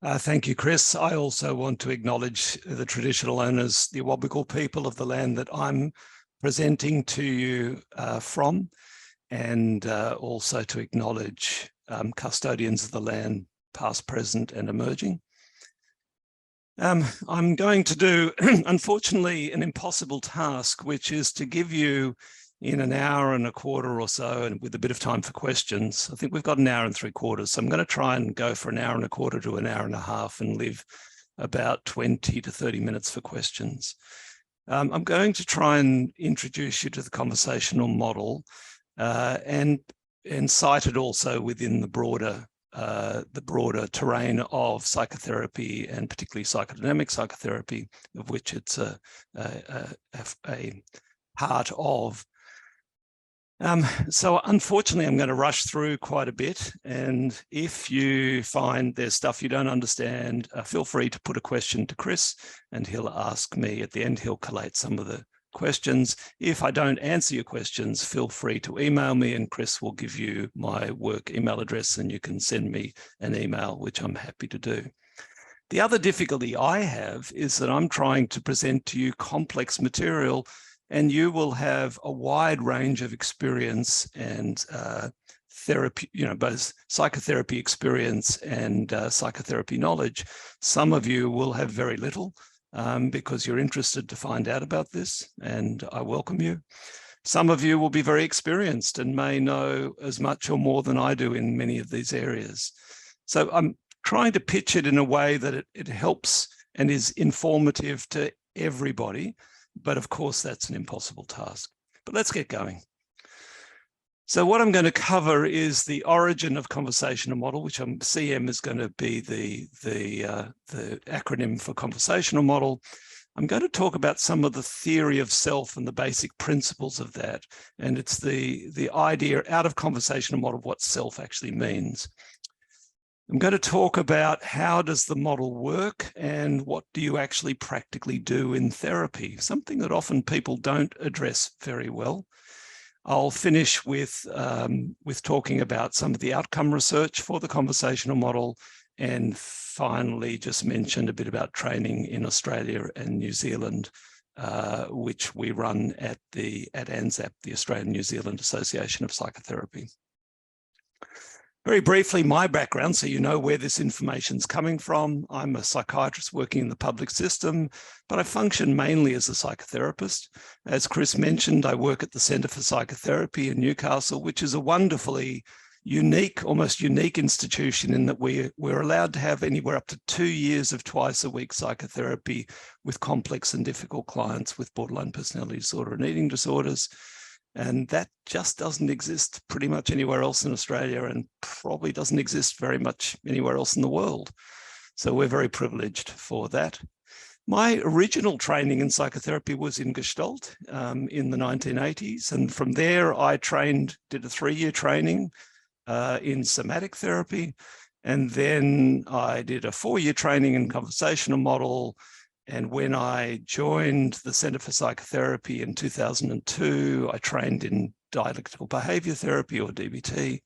Thank you, Chris. I also want to acknowledge the traditional owners, the Awabakal people of the land that I'm presenting to you from, and also to acknowledge custodians of the land, past, present, and emerging. I'm going to do, unfortunately, an impossible task, which is to give you in an hour and a quarter or so, and with a bit of time for questions. I think we've got an hour and 3/4, so I'm going to try and go for an hour and a quarter to an hour and a half and leave about 20 to 30 minutes for questions. I'm going to try and introduce you to the conversational model and cite it also within the broader terrain of psychotherapy, and particularly psychodynamic psychotherapy, of which it's a part of. So unfortunately, I'm going to rush through quite a bit. And if you find there's stuff you don't understand, feel free to put a question to Chris and he'll ask me at the end. He'll collate some of the questions. If I don't answer your questions, feel free to email me and Chris will give you my work email address and you can send me an email, which I'm happy to do. The other difficulty I have is that I'm trying to present to you complex material, and you will have a wide range of experience and therapy, both psychotherapy experience and psychotherapy knowledge. Some of you will have very little because you're interested to find out about this, and I welcome you. Some of you will be very experienced and may know as much or more than I do in many of these areas. So I'm trying to pitch it in a way that it helps and is informative to everybody. But of course, that's an impossible task. But let's get going. So what I'm going to cover is the origin of conversational model, which CM is going to be the acronym for conversational model. I'm going to talk about some of the theory of self and the basic principles of that. And it's the idea out of conversational model of what self actually means. I'm going to talk about how does the model work and what do you actually practically do in therapy, something that often people don't address very well. I'll finish with talking about some of the outcome research for the conversational model, and finally just mention a bit about training in Australia and New Zealand, which we run at ANZAP, the Australian New Zealand Association of Psychotherapy. Very briefly, my background, so you know where this information's coming from. I'm a psychiatrist working in the public system, but I function mainly as a psychotherapist. As Chris mentioned, I work at the Centre for Psychotherapy in Newcastle, which is a wonderfully unique, almost unique institution in that we're allowed to have anywhere up to 2 years of twice-a-week psychotherapy with complex and difficult clients with borderline personality disorder and eating disorders. And that just doesn't exist pretty much anywhere else in Australia, and probably doesn't exist very much anywhere else in the world. So we're very privileged for that. My original training in psychotherapy was in Gestalt in the 1980s. And from there, I did a 3-year training in somatic therapy. And then I did a 4-year training in conversational model. And when I joined the Centre for Psychotherapy in 2002, I trained in dialectical behaviour therapy, or DBT.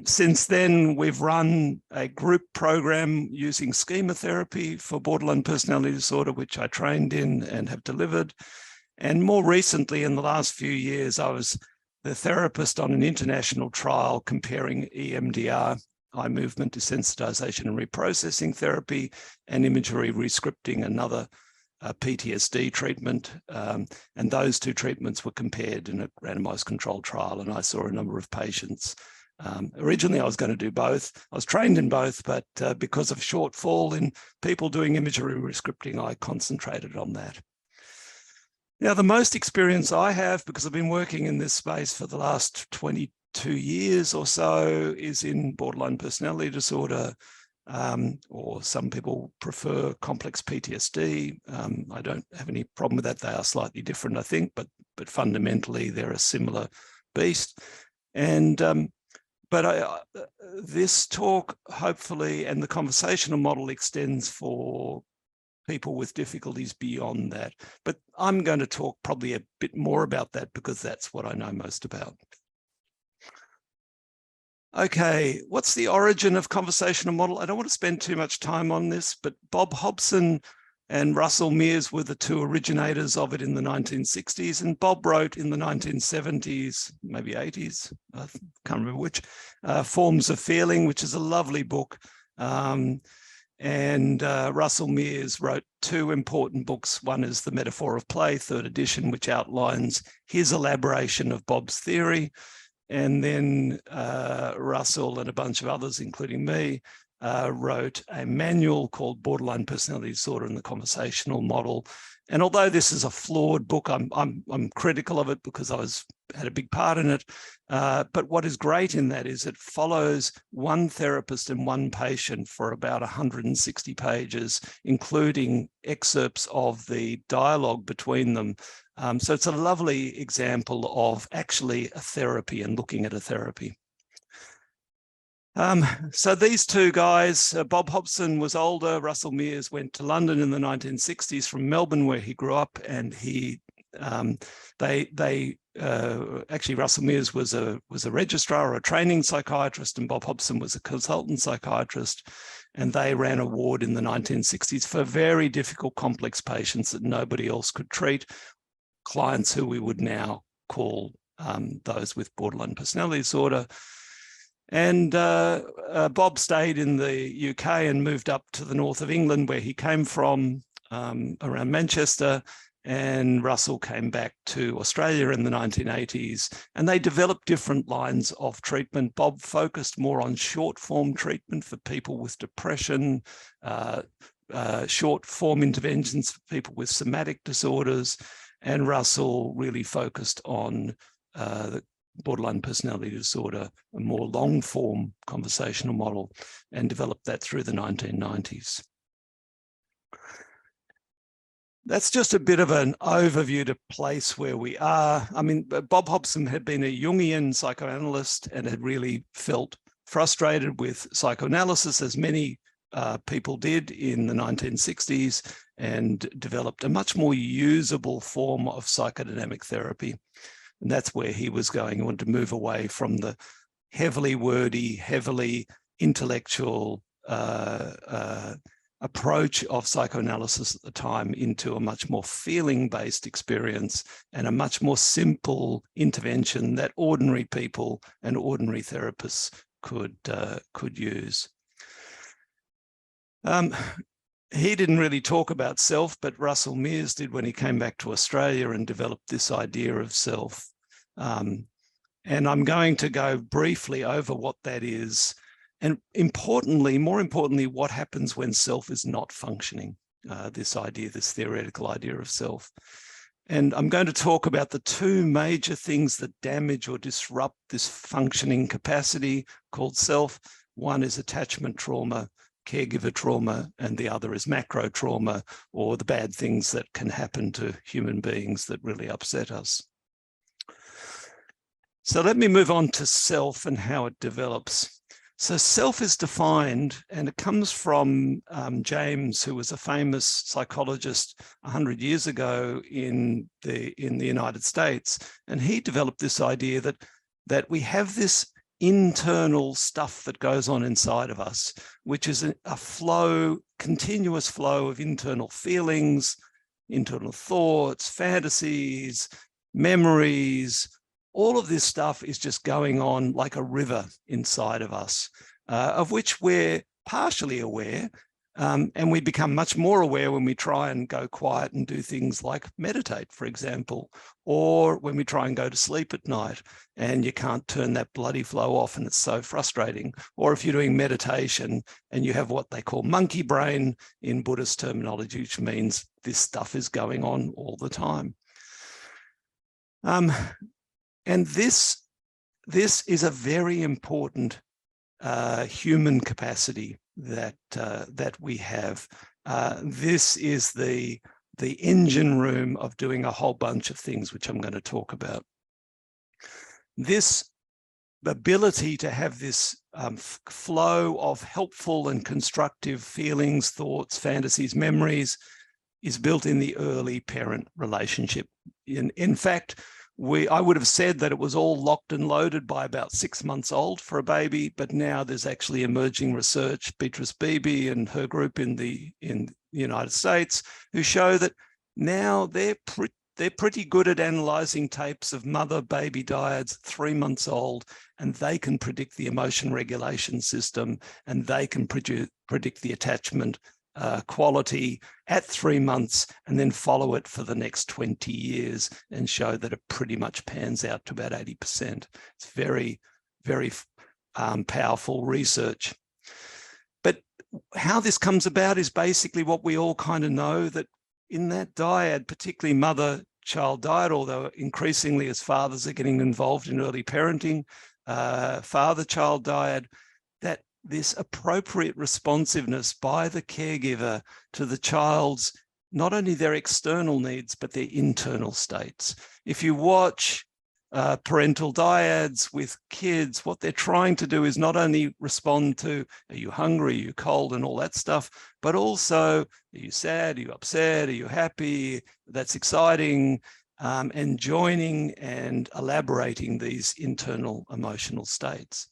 Since then, we've run a group program using schema therapy for borderline personality disorder, which I trained in and have delivered. And more recently, in the last few years, I was the therapist on an international trial comparing EMDR, eye movement desensitization and reprocessing therapy, and imagery rescripting, another PTSD treatment. And those two treatments were compared in a randomized controlled trial, and I saw a number of patients. Originally, I was going to do both. I was trained in both, but because of shortfall in people doing imagery rescripting, I concentrated on that. Now, the most experience I have, because I've been working in this space for the last 22 years or so, is in borderline personality disorder, or some people prefer complex PTSD. I don't have any problem with that. They are slightly different, I think, but fundamentally they're a similar beast. And this talk, hopefully, and the conversational model extends for people with difficulties beyond that. But I'm going to talk probably a bit more about that because that's what I know most about. Okay, what's the origin of conversational model? I don't want to spend too much time on this, but Bob Hobson and Russell Meares were the two originators of it in the 1960s, and Bob wrote in the 1970s, maybe 80s, I can't remember which, Forms of Feeling, which is a lovely book. Russell Meares wrote two important books. One is The Metaphor of Play, 3rd edition, which outlines his elaboration of Bob's theory. And then Russell and a bunch of others, including me, wrote a manual called Borderline Personality Disorder and the Conversational Model. And although this is a flawed book, I'm critical of it because I had a big part in it. But what is great in that is it follows one therapist and one patient for about 160 pages, including excerpts of the dialogue between them. So it's a lovely example of actually a therapy and looking at a therapy. So these two guys, Bob Hobson was older, Russell Meares went to London in the 1960s from Melbourne, where he grew up, and actually Russell Meares was a registrar or a training psychiatrist, and Bob Hobson was a consultant psychiatrist, and they ran a ward in the 1960s for very difficult, complex patients that nobody else could treat, clients who we would now call those with borderline personality disorder. And Bob stayed in the UK and moved up to the north of England, where he came from, around Manchester, and Russell came back to Australia in the 1980s, and they developed different lines of treatment. Bob focused more on short form treatment for people with depression, short form interventions for people with somatic disorders, and Russell really focused on the borderline personality disorder, a more long form conversational model, and developed that through the 1990s. That's just a bit of an overview to place where we are. I mean, Bob Hobson had been a Jungian psychoanalyst and had really felt frustrated with psychoanalysis, as many people did in the 1960s, and developed a much more usable form of psychodynamic therapy. And that's where he was going. He wanted to move away from the heavily wordy, heavily intellectual approach of psychoanalysis at the time into a much more feeling-based experience and a much more simple intervention that ordinary people and ordinary therapists could use. He didn't really talk about self, but Russell Meares did when he came back to Australia and developed this idea of self. And I'm going to go briefly over what that is. And more importantly, what happens when self is not functioning, this theoretical idea of self. And I'm going to talk about the two major things that damage or disrupt this functioning capacity called self. One is attachment trauma, caregiver trauma, and the other is macro trauma, or the bad things that can happen to human beings that really upset us. So let me move on to self and how it develops. So self is defined, and it comes from James, who was a famous psychologist 100 years ago in the United States. And he developed this idea that we have this internal stuff that goes on inside of us, which is a flow, continuous flow of internal feelings, internal thoughts, fantasies, memories. All of this stuff is just going on like a river inside of us, of which we're partially aware. And we become much more aware when we try and go quiet and do things like meditate, for example, or when we try and go to sleep at night and you can't turn that bloody flow off and it's so frustrating. Or if you're doing meditation and you have what they call monkey brain in Buddhist terminology, which means this stuff is going on all the time. And this is a very important human capacity that we have. This is the engine room of doing a whole bunch of things, which I'm going to talk about. This ability to have this flow of helpful and constructive feelings, thoughts, fantasies, memories is built in the early parent relationship. In fact, I would have said that it was all locked and loaded by about 6 months old for a baby, but now there's actually emerging research, Beatrice Beebe and her group in the United States, who show that now they're pretty good at analyzing tapes of mother-baby dyads 3 months old, and they can predict the emotion regulation system, and they can predict the attachment quality at 3 months, and then follow it for the next 20 years and show that it pretty much pans out to about 80%. It's very, very powerful research. But how this comes about is basically what we all kind of know, that in that dyad, particularly mother-child dyad, although increasingly as fathers are getting involved in early parenting, father-child dyad, that this appropriate responsiveness by the caregiver to the child's, not only their external needs, but their internal states. If you watch parental dyads with kids, what they're trying to do is not only respond to, are you hungry, are you cold, and all that stuff, but also, are you sad, are you upset, are you happy, that's exciting, and joining and elaborating these internal emotional states.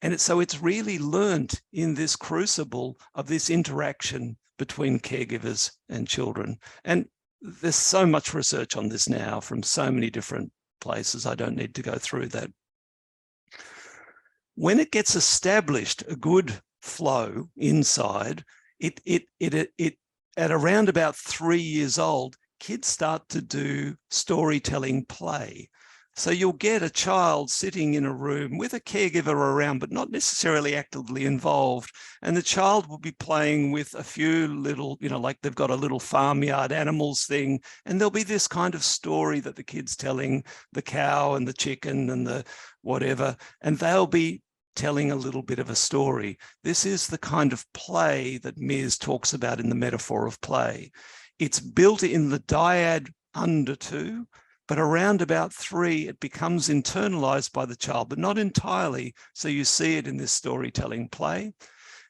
And so it's really learnt in this crucible of this interaction between caregivers and children. And there's so much research on this now from so many different places. I don't need to go through that. When it gets established, a good flow inside, it at around about 3 years old, kids start to do storytelling play. So you'll get a child sitting in a room with a caregiver around, but not necessarily actively involved. And the child will be playing with a few little, like they've got a little farmyard animals thing. And there'll be this kind of story that the kid's telling, the cow and the chicken and the whatever, and they'll be telling a little bit of a story. This is the kind of play that Meares talks about in the metaphor of play. It's built in the dyad under 2, but around about 3, it becomes internalized by the child, but not entirely. So you see it in this storytelling play.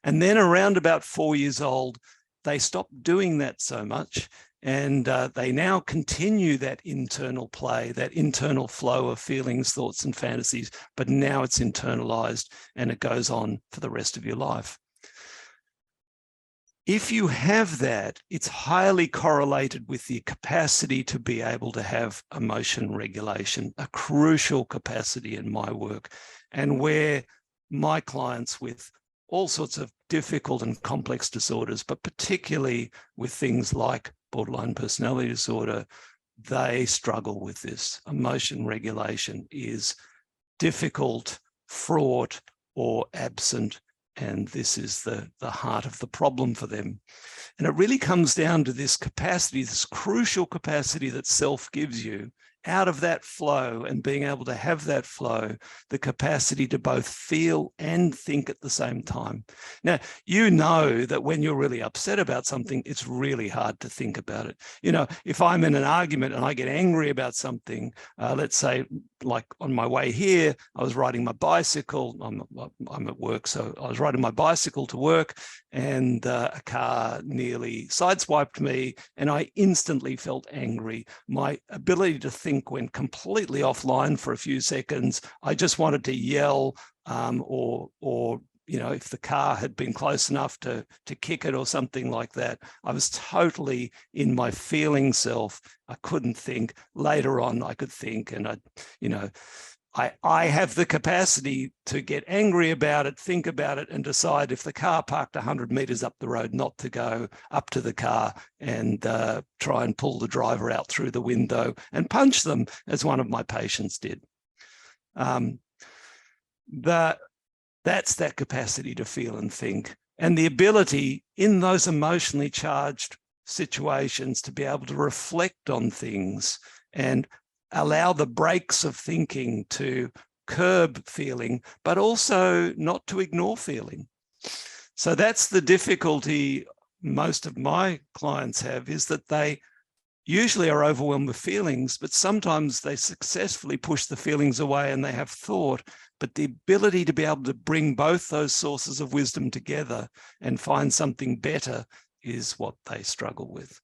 And then around about 4 years old, they stop doing that so much. And they now continue that internal play, that internal flow of feelings, thoughts, and fantasies, but now it's internalized and it goes on for the rest of your life. If you have that, it's highly correlated with the capacity to be able to have emotion regulation, a crucial capacity in my work, and where my clients with all sorts of difficult and complex disorders, but particularly with things like borderline personality disorder, they struggle with this. Emotion regulation is difficult, fraught, or absent. And this is the heart of the problem for them. And it really comes down to this capacity, this crucial capacity that self gives you out of that flow, and being able to have that flow, the capacity to both feel and think at the same time. Now, you know that when you're really upset about something, it's really hard to think about it. If I'm in an argument and I get angry about something, let's say like on my way here, I was riding my bicycle. I'm at work, so I was riding my bicycle to work, and a car nearly sideswiped me, and I instantly felt angry. My ability to think went completely offline for a few seconds. I just wanted to yell, or if the car had been close enough to kick it or something like that. I was totally in my feeling self. I couldn't think. Later on, I could think, and I have the capacity to get angry about it, think about it, and decide if the car parked 100 meters up the road, not to go up to the car and try and pull the driver out through the window and punch them, as one of my patients did. That's that capacity to feel and think, and the ability in those emotionally charged situations to be able to reflect on things and allow the breaks of thinking to curb feeling, but also not to ignore feeling. So that's the difficulty most of my clients have, is that they usually are overwhelmed with feelings, but sometimes they successfully push the feelings away and they have thought. But the ability to be able to bring both those sources of wisdom together and find something better is what they struggle with.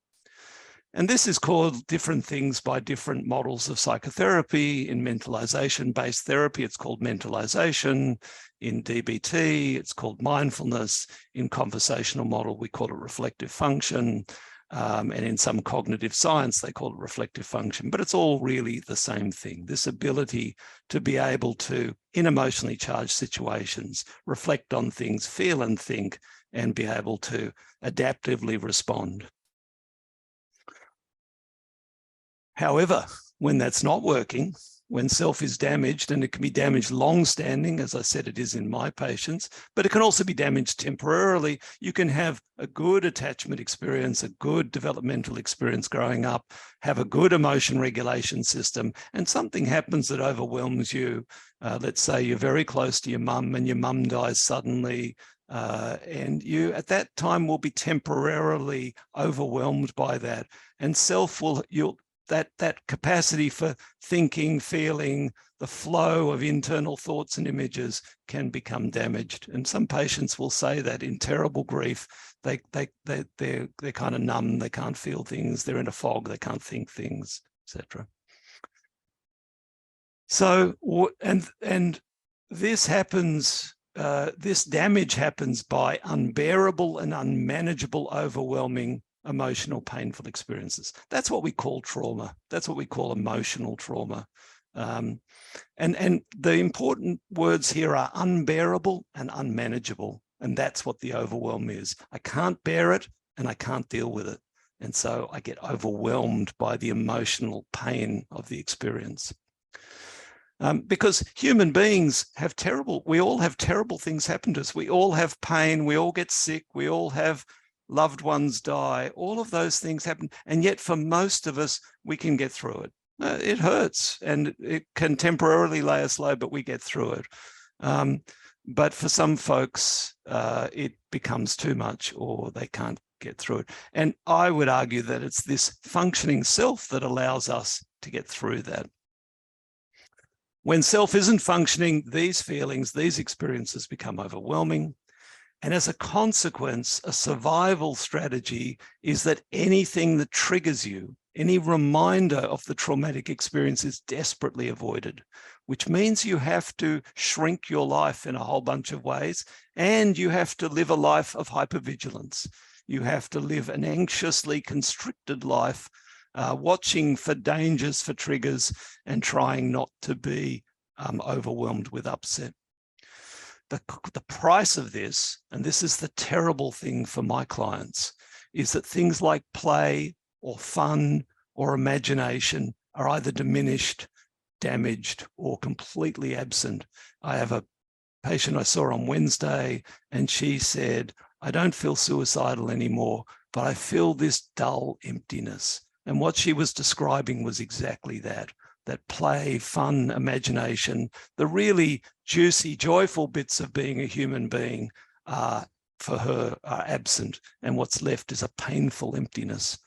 And this is called different things by different models of psychotherapy. In mentalization-based therapy, it's called mentalization. In DBT, it's called mindfulness. In conversational model, we call it reflective function. And in some cognitive science, they call it reflective function. But it's all really the same thing, this ability to be able to, in emotionally charged situations, reflect on things, feel and think, and be able to adaptively respond. However, when that's not working, when self is damaged, and it can be damaged long-standing, as I said, it is in my patients, but it can also be damaged temporarily. You can have a good attachment experience, a good developmental experience growing up, have a good emotion regulation system, and something happens that overwhelms you. Let's say you're very close to your mum and your mum dies suddenly, and you at that time will be temporarily overwhelmed by that, and self will, that capacity for thinking, feeling, the flow of internal thoughts and images can become damaged. And some patients will say that in terrible grief, they're kind of numb, they can't feel things, they're in a fog, they can't think things, etc. So, and this happens, this damage happens by unbearable and unmanageable, overwhelming emotional, painful experiences. That's what we call trauma. That's what we call emotional trauma. And the important words here are unbearable and unmanageable. And that's what the overwhelm is. I can't bear it and I can't deal with it. And so I get overwhelmed by the emotional pain of the experience. Because human beings have we all have terrible things happen to us. We all have pain, we all get sick, we all have loved ones die, all of those things happen. And yet for most of us, we can get through it. It hurts and it can temporarily lay us low, but we get through it. But for some folks, it becomes too much or they can't get through it. And I would argue that it's this functioning self that allows us to get through that. When self isn't functioning, these feelings, these experiences become overwhelming. And as a consequence, a survival strategy is that anything that triggers you, any reminder of the traumatic experience is desperately avoided, which means you have to shrink your life in a whole bunch of ways, and you have to live a life of hypervigilance. You have to live an anxiously constricted life, watching for dangers, for triggers, and trying not to be overwhelmed with upset. The price of this, and this is the terrible thing for my clients, is that things like play or fun or imagination are either diminished, damaged, or completely absent. I have a patient I saw on Wednesday, and she said, I don't feel suicidal anymore, but I feel this dull emptiness. And what she was describing was exactly that play, fun, imagination, the really juicy, joyful bits of being a human being for her are absent. And what's left is a painful emptiness.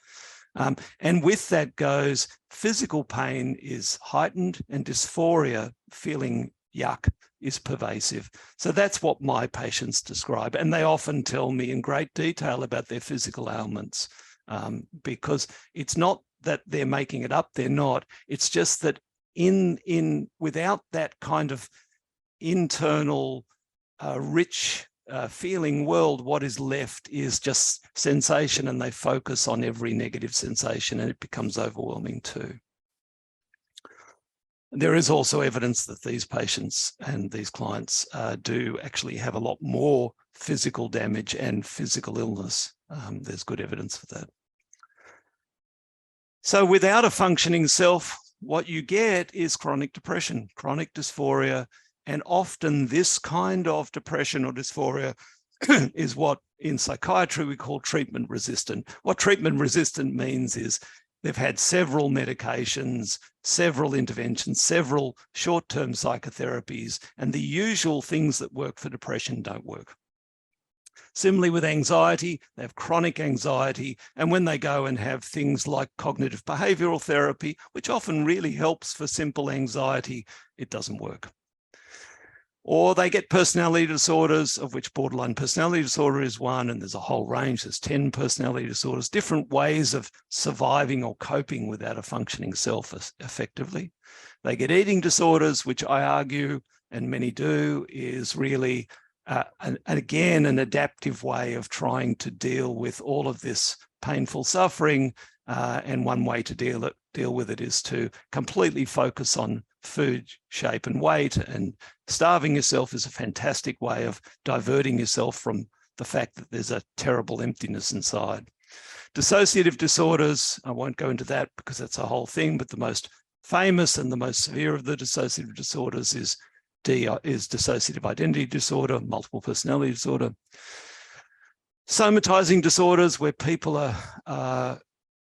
And with that goes physical pain is heightened and dysphoria, feeling yuck, is pervasive. So that's what my patients describe. And they often tell me in great detail about their physical ailments because it's not that they're making it up, they're not. It's just that without that kind of internal, rich feeling world, what is left is just sensation, and they focus on every negative sensation, and it becomes overwhelming too. There is also evidence that these patients and these clients do actually have a lot more physical damage and physical illness. There's good evidence for that. So without a functioning self, what you get is chronic depression, chronic dysphoria, and often this kind of depression or dysphoria is what in psychiatry we call treatment resistant. What treatment resistant means is they've had several medications, several interventions, several short-term psychotherapies, and the usual things that work for depression don't work. Similarly with anxiety, they have chronic anxiety, and when they go and have things like cognitive behavioral therapy, which often really helps for simple anxiety, it doesn't work. Or they get personality disorders, of which borderline personality disorder is one, and there's a whole range. There's 10 personality disorders, different ways of surviving or coping without a functioning self effectively. They get eating disorders, which I argue, and many do, is really, again, an adaptive way of trying to deal with all of this painful suffering. And one way to deal with it is to completely focus on food, shape, and weight. And starving yourself is a fantastic way of diverting yourself from the fact that there's a terrible emptiness inside. Dissociative disorders, I won't go into that because that's a whole thing, but the most famous and the most severe of the dissociative disorders is dissociative identity disorder, multiple personality disorder. Somatizing disorders, where people are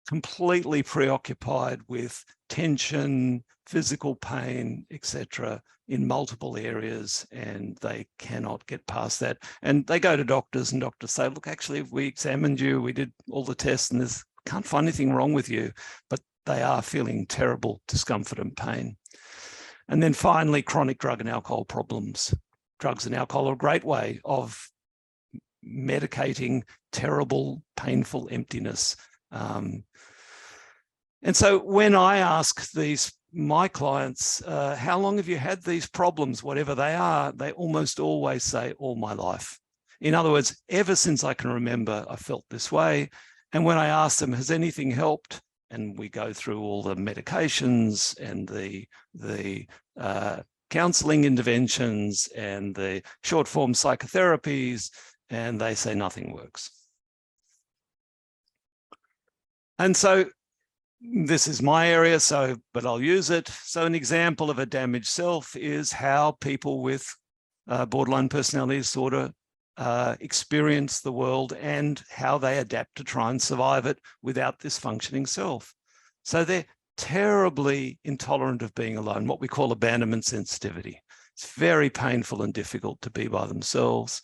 completely preoccupied with tension, physical pain, etc., in multiple areas, and they cannot get past that. And they go to doctors, and doctors say, look, actually, we examined you, we did all the tests, and can't find anything wrong with you, but they are feeling terrible discomfort and pain. And then finally, chronic drug and alcohol problems. Drugs and alcohol are a great way of medicating terrible, painful emptiness. And so when I ask my clients, how long have you had these problems, whatever they are, they almost always say, all my life. In other words, ever since I can remember, I felt this way. And when I ask them, has anything helped? And we go through all the medications and the counseling interventions and the short form psychotherapies, and they say nothing works. And so this is my area, but I'll use it. So an example of a damaged self is how people with borderline personality disorder experience the world and how they adapt to try and survive it without this functioning self. So they're terribly intolerant of being alone, what we call abandonment sensitivity. It's very painful and difficult to be by themselves.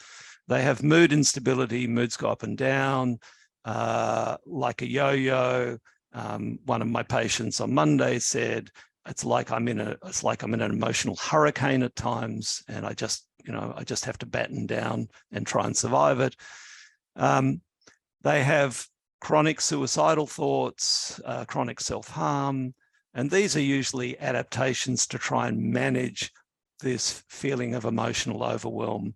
They have mood instability, moods go up and down, like a yo-yo. One of my patients on Monday said, it's like I'm in an emotional hurricane at times, and I just have to batten down and try and survive it. They have chronic suicidal thoughts, chronic self-harm, and these are usually adaptations to try and manage this feeling of emotional overwhelm,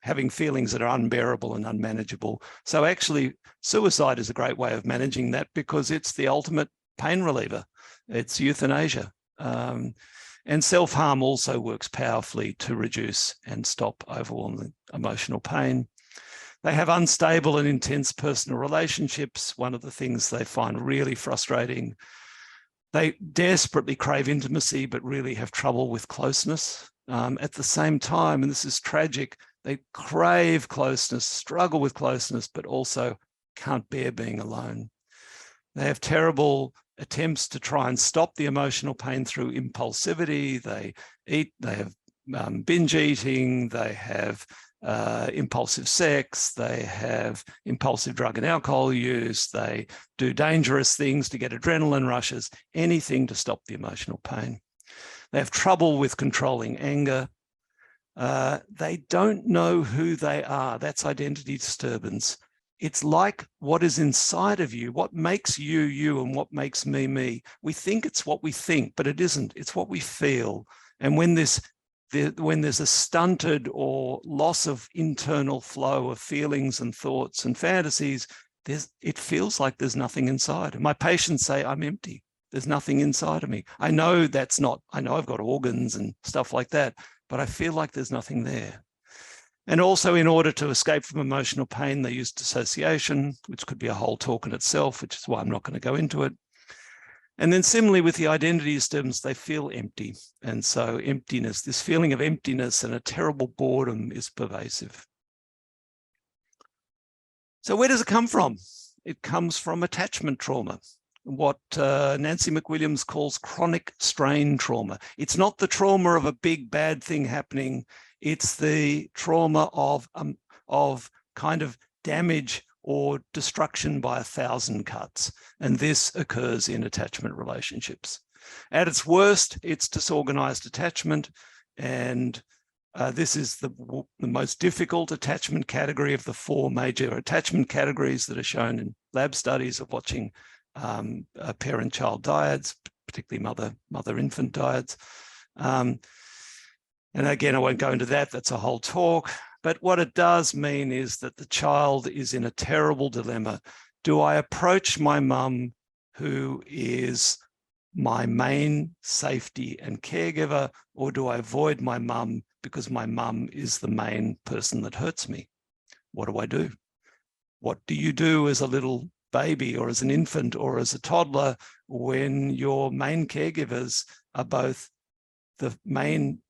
having feelings that are unbearable and unmanageable. So actually, suicide is a great way of managing that because it's the ultimate pain reliever. It's euthanasia. And self-harm also works powerfully to reduce and stop overwhelming emotional pain. They have unstable and intense personal relationships, one of the things they find really frustrating. They desperately crave intimacy, but really have trouble with closeness. At the same time, and this is tragic, they crave closeness, struggle with closeness, but also can't bear being alone. They have terrible attempts to try and stop the emotional pain through impulsivity. They have binge eating, they have impulsive sex, they have impulsive drug and alcohol use, they do dangerous things to get adrenaline rushes, anything to stop the emotional pain. They have trouble with controlling anger. They don't know who they are. That's identity disturbance. It's like what is inside of you, what makes you, you, and what makes me, me. We think it's what we think, but it isn't. It's what we feel. And when there's a stunted or loss of internal flow of feelings and thoughts and fantasies, it feels like there's nothing inside. My patients say, I'm empty. There's nothing inside of me. I know I've got organs and stuff like that, but I feel like there's nothing there. And also, in order to escape from emotional pain, they use dissociation, which could be a whole talk in itself, which is why I'm not going to go into it. And then similarly with the identity disturbance, they feel empty. And so emptiness, this feeling of emptiness and a terrible boredom is pervasive. So where does it come from? It comes from attachment trauma, what Nancy McWilliams calls chronic strain trauma. It's not the trauma of a big bad thing happening. It's the trauma of kind of damage or destruction by 1,000 cuts. And this occurs in attachment relationships. At its worst, it's disorganized attachment. And this is the most difficult attachment category of the 4 major attachment categories that are shown in lab studies of watching parent-child dyads, particularly mother-infant dyads. And again, I won't go into that. That's a whole talk. But what it does mean is that the child is in a terrible dilemma. Do I approach my mum, who is my main safety and caregiver, or do I avoid my mum because my mum is the main person that hurts me? What do I do? What do you do as a little baby or as an infant or as a toddler when your main caregivers are both the main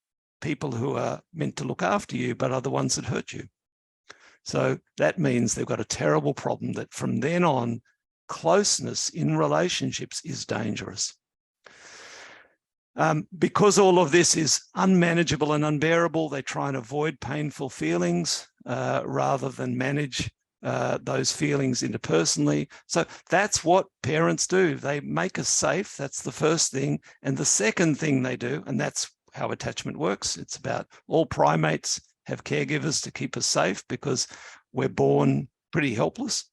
people who are meant to look after you, but are the ones that hurt you? So that means they've got a terrible problem that from then on, closeness in relationships is dangerous. Because all of this is unmanageable and unbearable, they try and avoid painful feelings rather than manage those feelings interpersonally. So that's what parents do. They make us safe. That's the first thing. And the second thing they do, and that's how attachment works. It's about all primates have caregivers to keep us safe because we're born pretty helpless.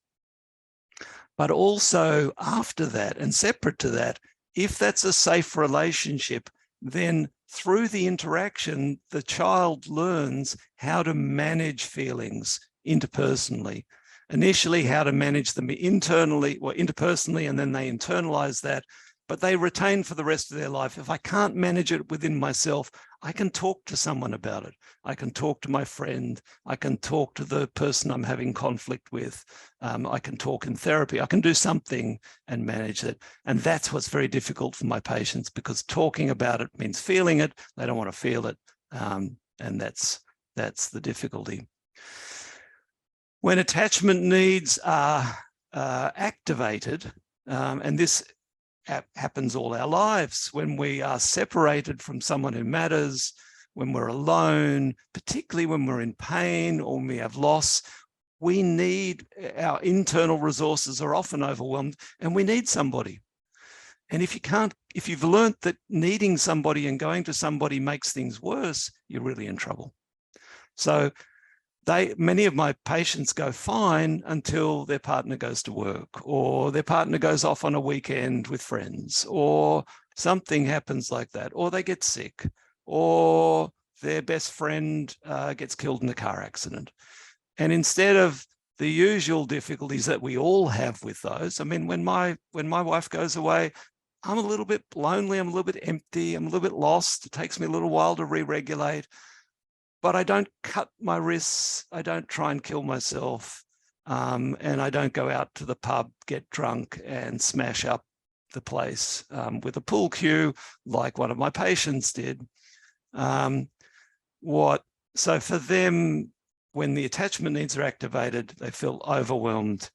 But also after that, and separate to that, if that's a safe relationship, then through the interaction, the child learns how to manage feelings interpersonally. Initially, how to manage them internally or interpersonally, and then they internalize that, but they retain for the rest of their life. If I can't manage it within myself, I can talk to someone about it. I can talk to my friend. I can talk to the person I'm having conflict with. I can talk in therapy. I can do something and manage it. And that's what's very difficult for my patients, because talking about it means feeling it. They don't want to feel it. And that's the difficulty. When attachment needs are activated, and this happens all our lives, when we are separated from someone who matters, when we're alone, particularly when we're in pain or when we have loss, we need, our internal resources are often overwhelmed and we need somebody. And if you've learned that needing somebody and going to somebody makes things worse, you're really in trouble. So many of my patients go fine until their partner goes to work, or their partner goes off on a weekend with friends, or something happens like that, or they get sick, or their best friend gets killed in a car accident. And instead of the usual difficulties that we all have with those, I mean, when my wife goes away, I'm a little bit lonely, I'm a little bit empty, I'm a little bit lost. It takes me a little while to re-regulate. But I don't cut my wrists, I don't try and kill myself, and I don't go out to the pub, get drunk and smash up the place with a pool cue like one of my patients did. So for them, when the attachment needs are activated, they feel overwhelmed.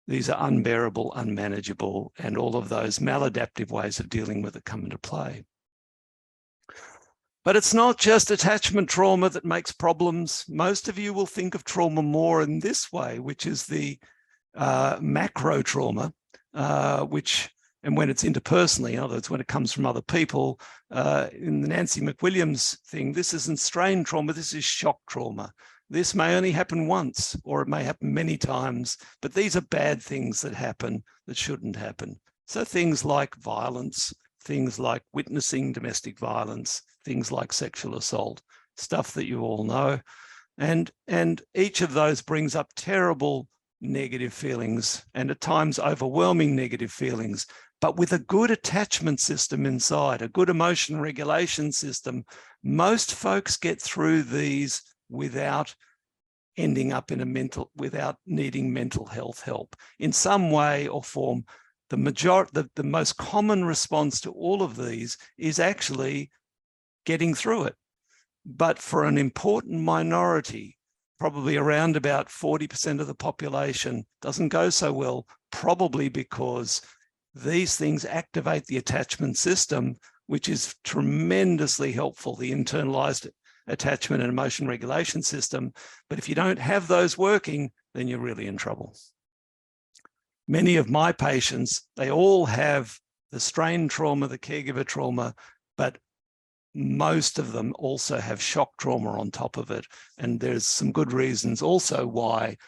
These are unbearable, unmanageable, and all of those maladaptive ways of dealing with it come into play. But it's not just attachment trauma that makes problems. Most of you will think of trauma more in this way, which is the macro trauma, and when it's interpersonally, in other words, when it comes from other people, in the Nancy McWilliams thing, this isn't strain trauma, this is shock trauma. This may only happen once, or it may happen many times, but these are bad things that happen that shouldn't happen. So things like violence, things like witnessing domestic violence, things like sexual assault, stuff that you all know. And each of those brings up terrible negative feelings and at times overwhelming negative feelings. But with a good attachment system inside, a good emotion regulation system, most folks get through these without ending up in without needing mental health help in some way or form. The most common response to all of these is actually getting through it. But for an important minority, probably around about 40% of the population, doesn't go so well, probably because these things activate the attachment system, which is tremendously helpful, the internalized attachment and emotion regulation system. But if you don't have those working, then you're really in trouble. Many of my patients, they all have the strain trauma, the caregiver trauma, but most of them also have shock trauma on top of it. And there's some good reasons also why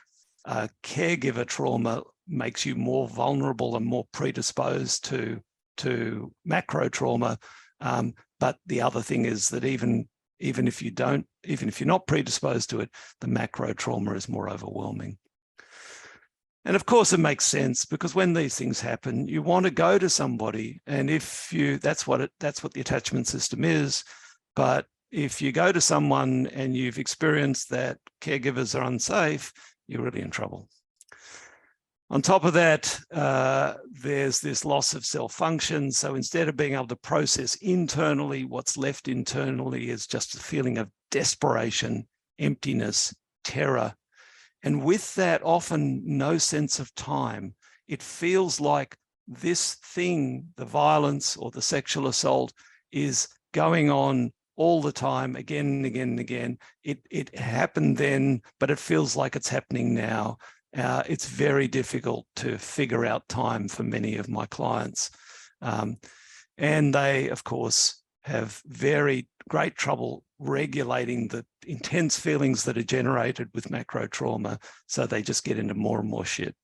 caregiver trauma makes you more vulnerable and more predisposed to macro trauma. But the other thing is that even if you're not predisposed to it, the macro trauma is more overwhelming. And of course, it makes sense, because when these things happen, you want to go to somebody, and that's what the attachment system is. But if you go to someone and you've experienced that caregivers are unsafe, you're really in trouble. On top of that, there's this loss of self-function. So instead of being able to process internally, what's left internally is just a feeling of desperation, emptiness, terror. And with that, often no sense of time. It feels like this thing, the violence or the sexual assault, is going on all the time, again and again and again. It happened then, but it feels like it's happening now. It's very difficult to figure out time for many of my clients. And they, of course, have very great trouble regulating the intense feelings that are generated with macro trauma. So they just get into more and more shit,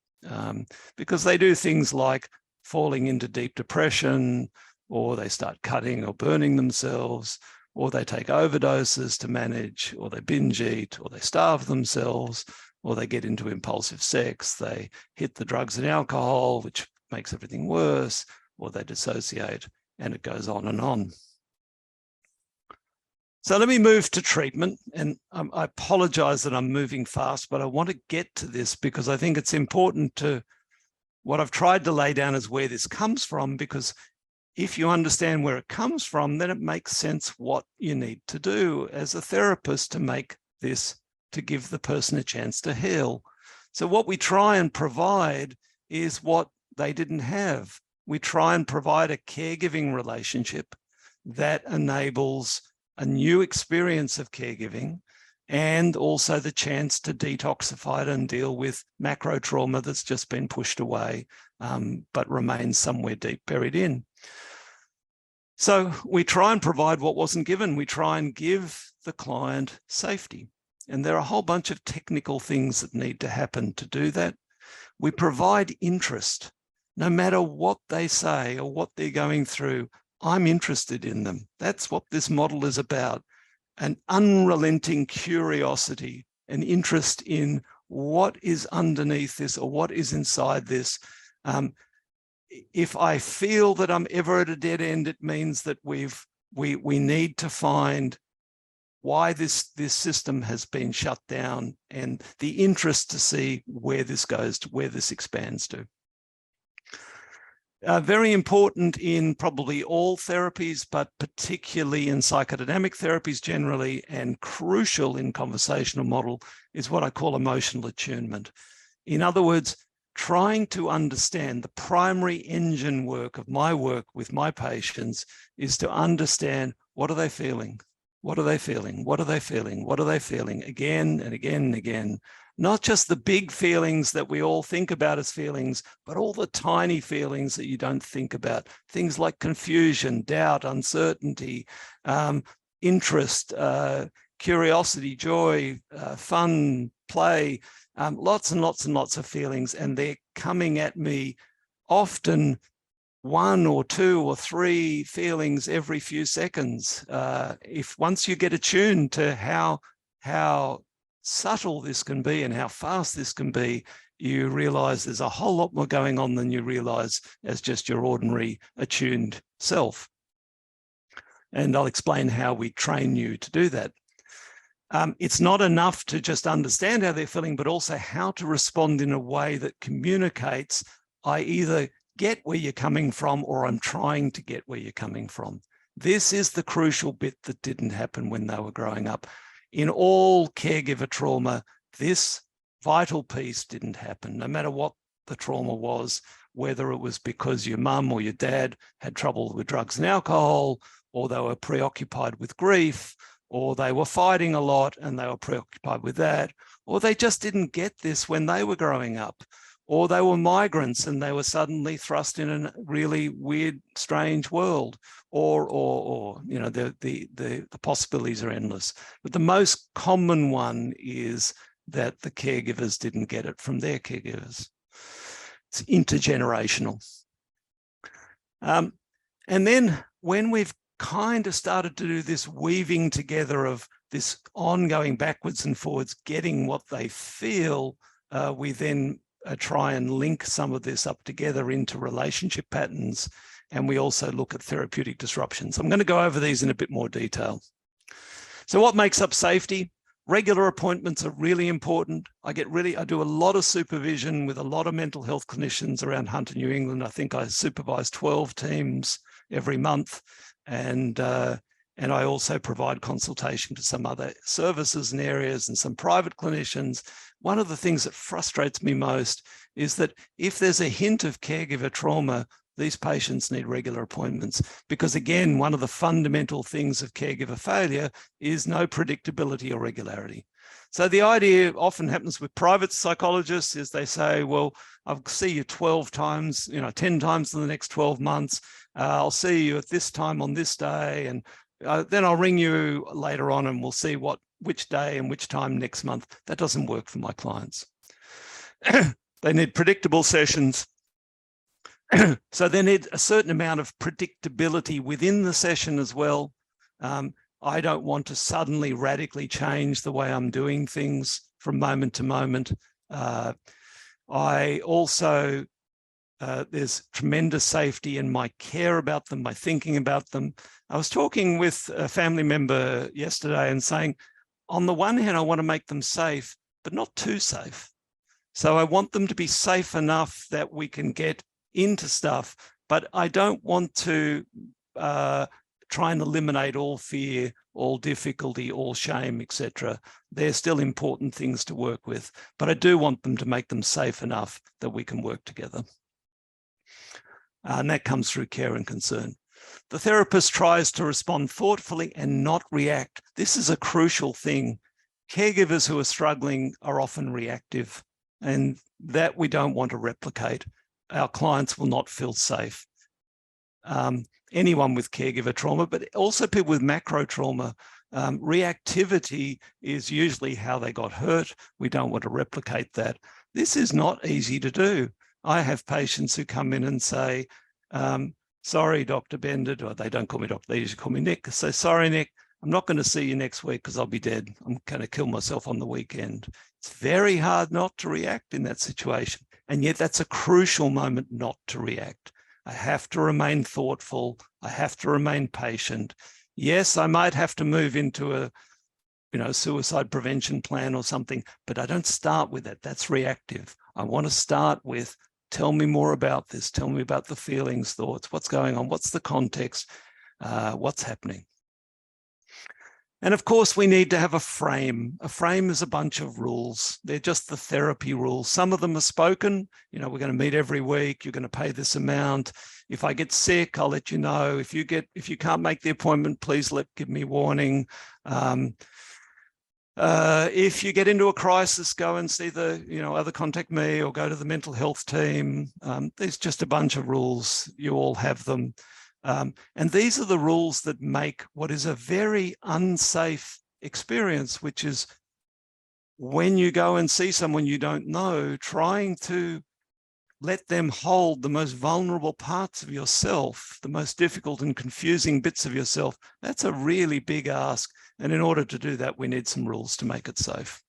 because they do things like falling into deep depression, or they start cutting or burning themselves, or they take overdoses to manage, or they binge eat, or they starve themselves, or they get into impulsive sex, they hit the drugs and alcohol, which makes everything worse, or they dissociate, and it goes on and on. So let me move to treatment, and I apologize that I'm moving fast, but I want to get to this because I think it's important to, what I've tried to lay down is where this comes from, because if you understand where it comes from, then it makes sense what you need to do as a therapist to give the person a chance to heal. So what we try and provide is what they didn't have. We try and provide a caregiving relationship that enables a new experience of caregiving, and also the chance to detoxify it and deal with macro trauma that's just been pushed away, but remains somewhere deep buried in. So we try and provide what wasn't given. We try and give the client safety. And there are a whole bunch of technical things that need to happen to do that. We provide interest. No matter what they say or what they're going through, I'm interested in them. That's what this model is about. An unrelenting curiosity, an interest in what is underneath this or what is inside this. If I feel that I'm ever at a dead end, it means that we need to find why this system has been shut down, and the interest to see where this goes to, where this expands to. Very important in probably all therapies, but particularly in psychodynamic therapies generally, and crucial in conversational model, is what I call emotional attunement. In other words, trying to understand the primary engine work of my work with my patients is to understand, what are they feeling? What are they feeling? What are they feeling? What are they feeling? Again and again and again. Not just the big feelings that we all think about as feelings, but all the tiny feelings that you don't think about. Things like confusion, doubt, uncertainty, interest, curiosity, joy, fun, play, lots and lots and lots of feelings. And they're coming at me often one or two or three feelings every few seconds. Once you get attuned to how subtle this can be and how fast this can be, you realize there's a whole lot more going on than you realize as just your ordinary attuned self. And I'll explain how we train you to do that. It's not enough to just understand how they're feeling, but also how to respond in a way that communicates, I either get where you're coming from or I'm trying to get where you're coming from. This is the crucial bit that didn't happen when they were growing up. In all caregiver trauma, this vital piece didn't happen, no matter what the trauma was, whether it was because your mum or your dad had trouble with drugs and alcohol, or they were preoccupied with grief, or they were fighting a lot and they were preoccupied with that, or they just didn't get this when they were growing up, or they were migrants and they were suddenly thrust in a really weird, strange world, or you know, the possibilities are endless. But the most common one is that the caregivers didn't get it from their caregivers. It's intergenerational. And then when we've kind of started to do this weaving together of this ongoing backwards and forwards, getting what they feel, we then try and link some of this up together into relationship patterns. And we also look at therapeutic disruptions. I'm going to go over these in a bit more detail. So what makes up safety? Regular appointments are really important. I do a lot of supervision with a lot of mental health clinicians around Hunter, New England. I think I supervise 12 teams every month. And I also provide consultation to some other services and areas and some private clinicians. One of the things that frustrates me most is that if there's a hint of caregiver trauma, these patients need regular appointments, because again, one of the fundamental things of caregiver failure is no predictability or regularity. So the idea often happens with private psychologists is they say, well, I'll see you 12 times, 10 times in the next 12 months. I'll see you at this time on this day. And then I'll ring you later on and we'll see which day and which time next month. That doesn't work for my clients. They need predictable sessions. So they need a certain amount of predictability within the session as well. I don't want to suddenly radically change the way I'm doing things from moment to moment. I also, there's tremendous safety in my care about them, my thinking about them. I was talking with a family member yesterday and saying, on the one hand, I want to make them safe, but not too safe. So I want them to be safe enough that we can get into stuff, but I don't want to try and eliminate all fear, all difficulty, all shame, etc. They're still important things to work with, but I do want them to make them safe enough that we can work together. And that comes through care and concern. The therapist tries to respond thoughtfully and not react. This is a crucial thing. Caregivers who are struggling are often reactive, and that we don't want to replicate. Our clients will not feel safe. Anyone with caregiver trauma, but also people with macro trauma, reactivity is usually how they got hurt. We don't want to replicate that. This is not easy to do. I have patients who come in and say, sorry, Dr. Bendit, or they don't call me doctor, they usually call me Nick. Say, sorry, Nick, I'm not going to see you next week because I'll be dead. I'm going to kill myself on the weekend. It's very hard not to react in that situation. And yet that's a crucial moment not to react. I have to remain thoughtful. I have to remain patient. Yes, I might have to move into a suicide prevention plan or something, but I don't start with that. That's reactive. I want to start with, tell me more about this. Tell me about the feelings, thoughts, what's going on, what's the context, what's happening. And of course, we need to have a frame. A frame is a bunch of rules. They're just the therapy rules. Some of them are spoken. We're going to meet every week. You're going to pay this amount. If I get sick, I'll let you know. If you can't make the appointment, please give me warning. If you get into a crisis, go and see either contact me or go to the mental health team. There's just a bunch of rules. You all have them. And these are the rules that make what is a very unsafe experience, which is when you go and see someone you don't know, trying to let them hold the most vulnerable parts of yourself, the most difficult and confusing bits of yourself. That's a really big ask. And in order to do that, we need some rules to make it safe.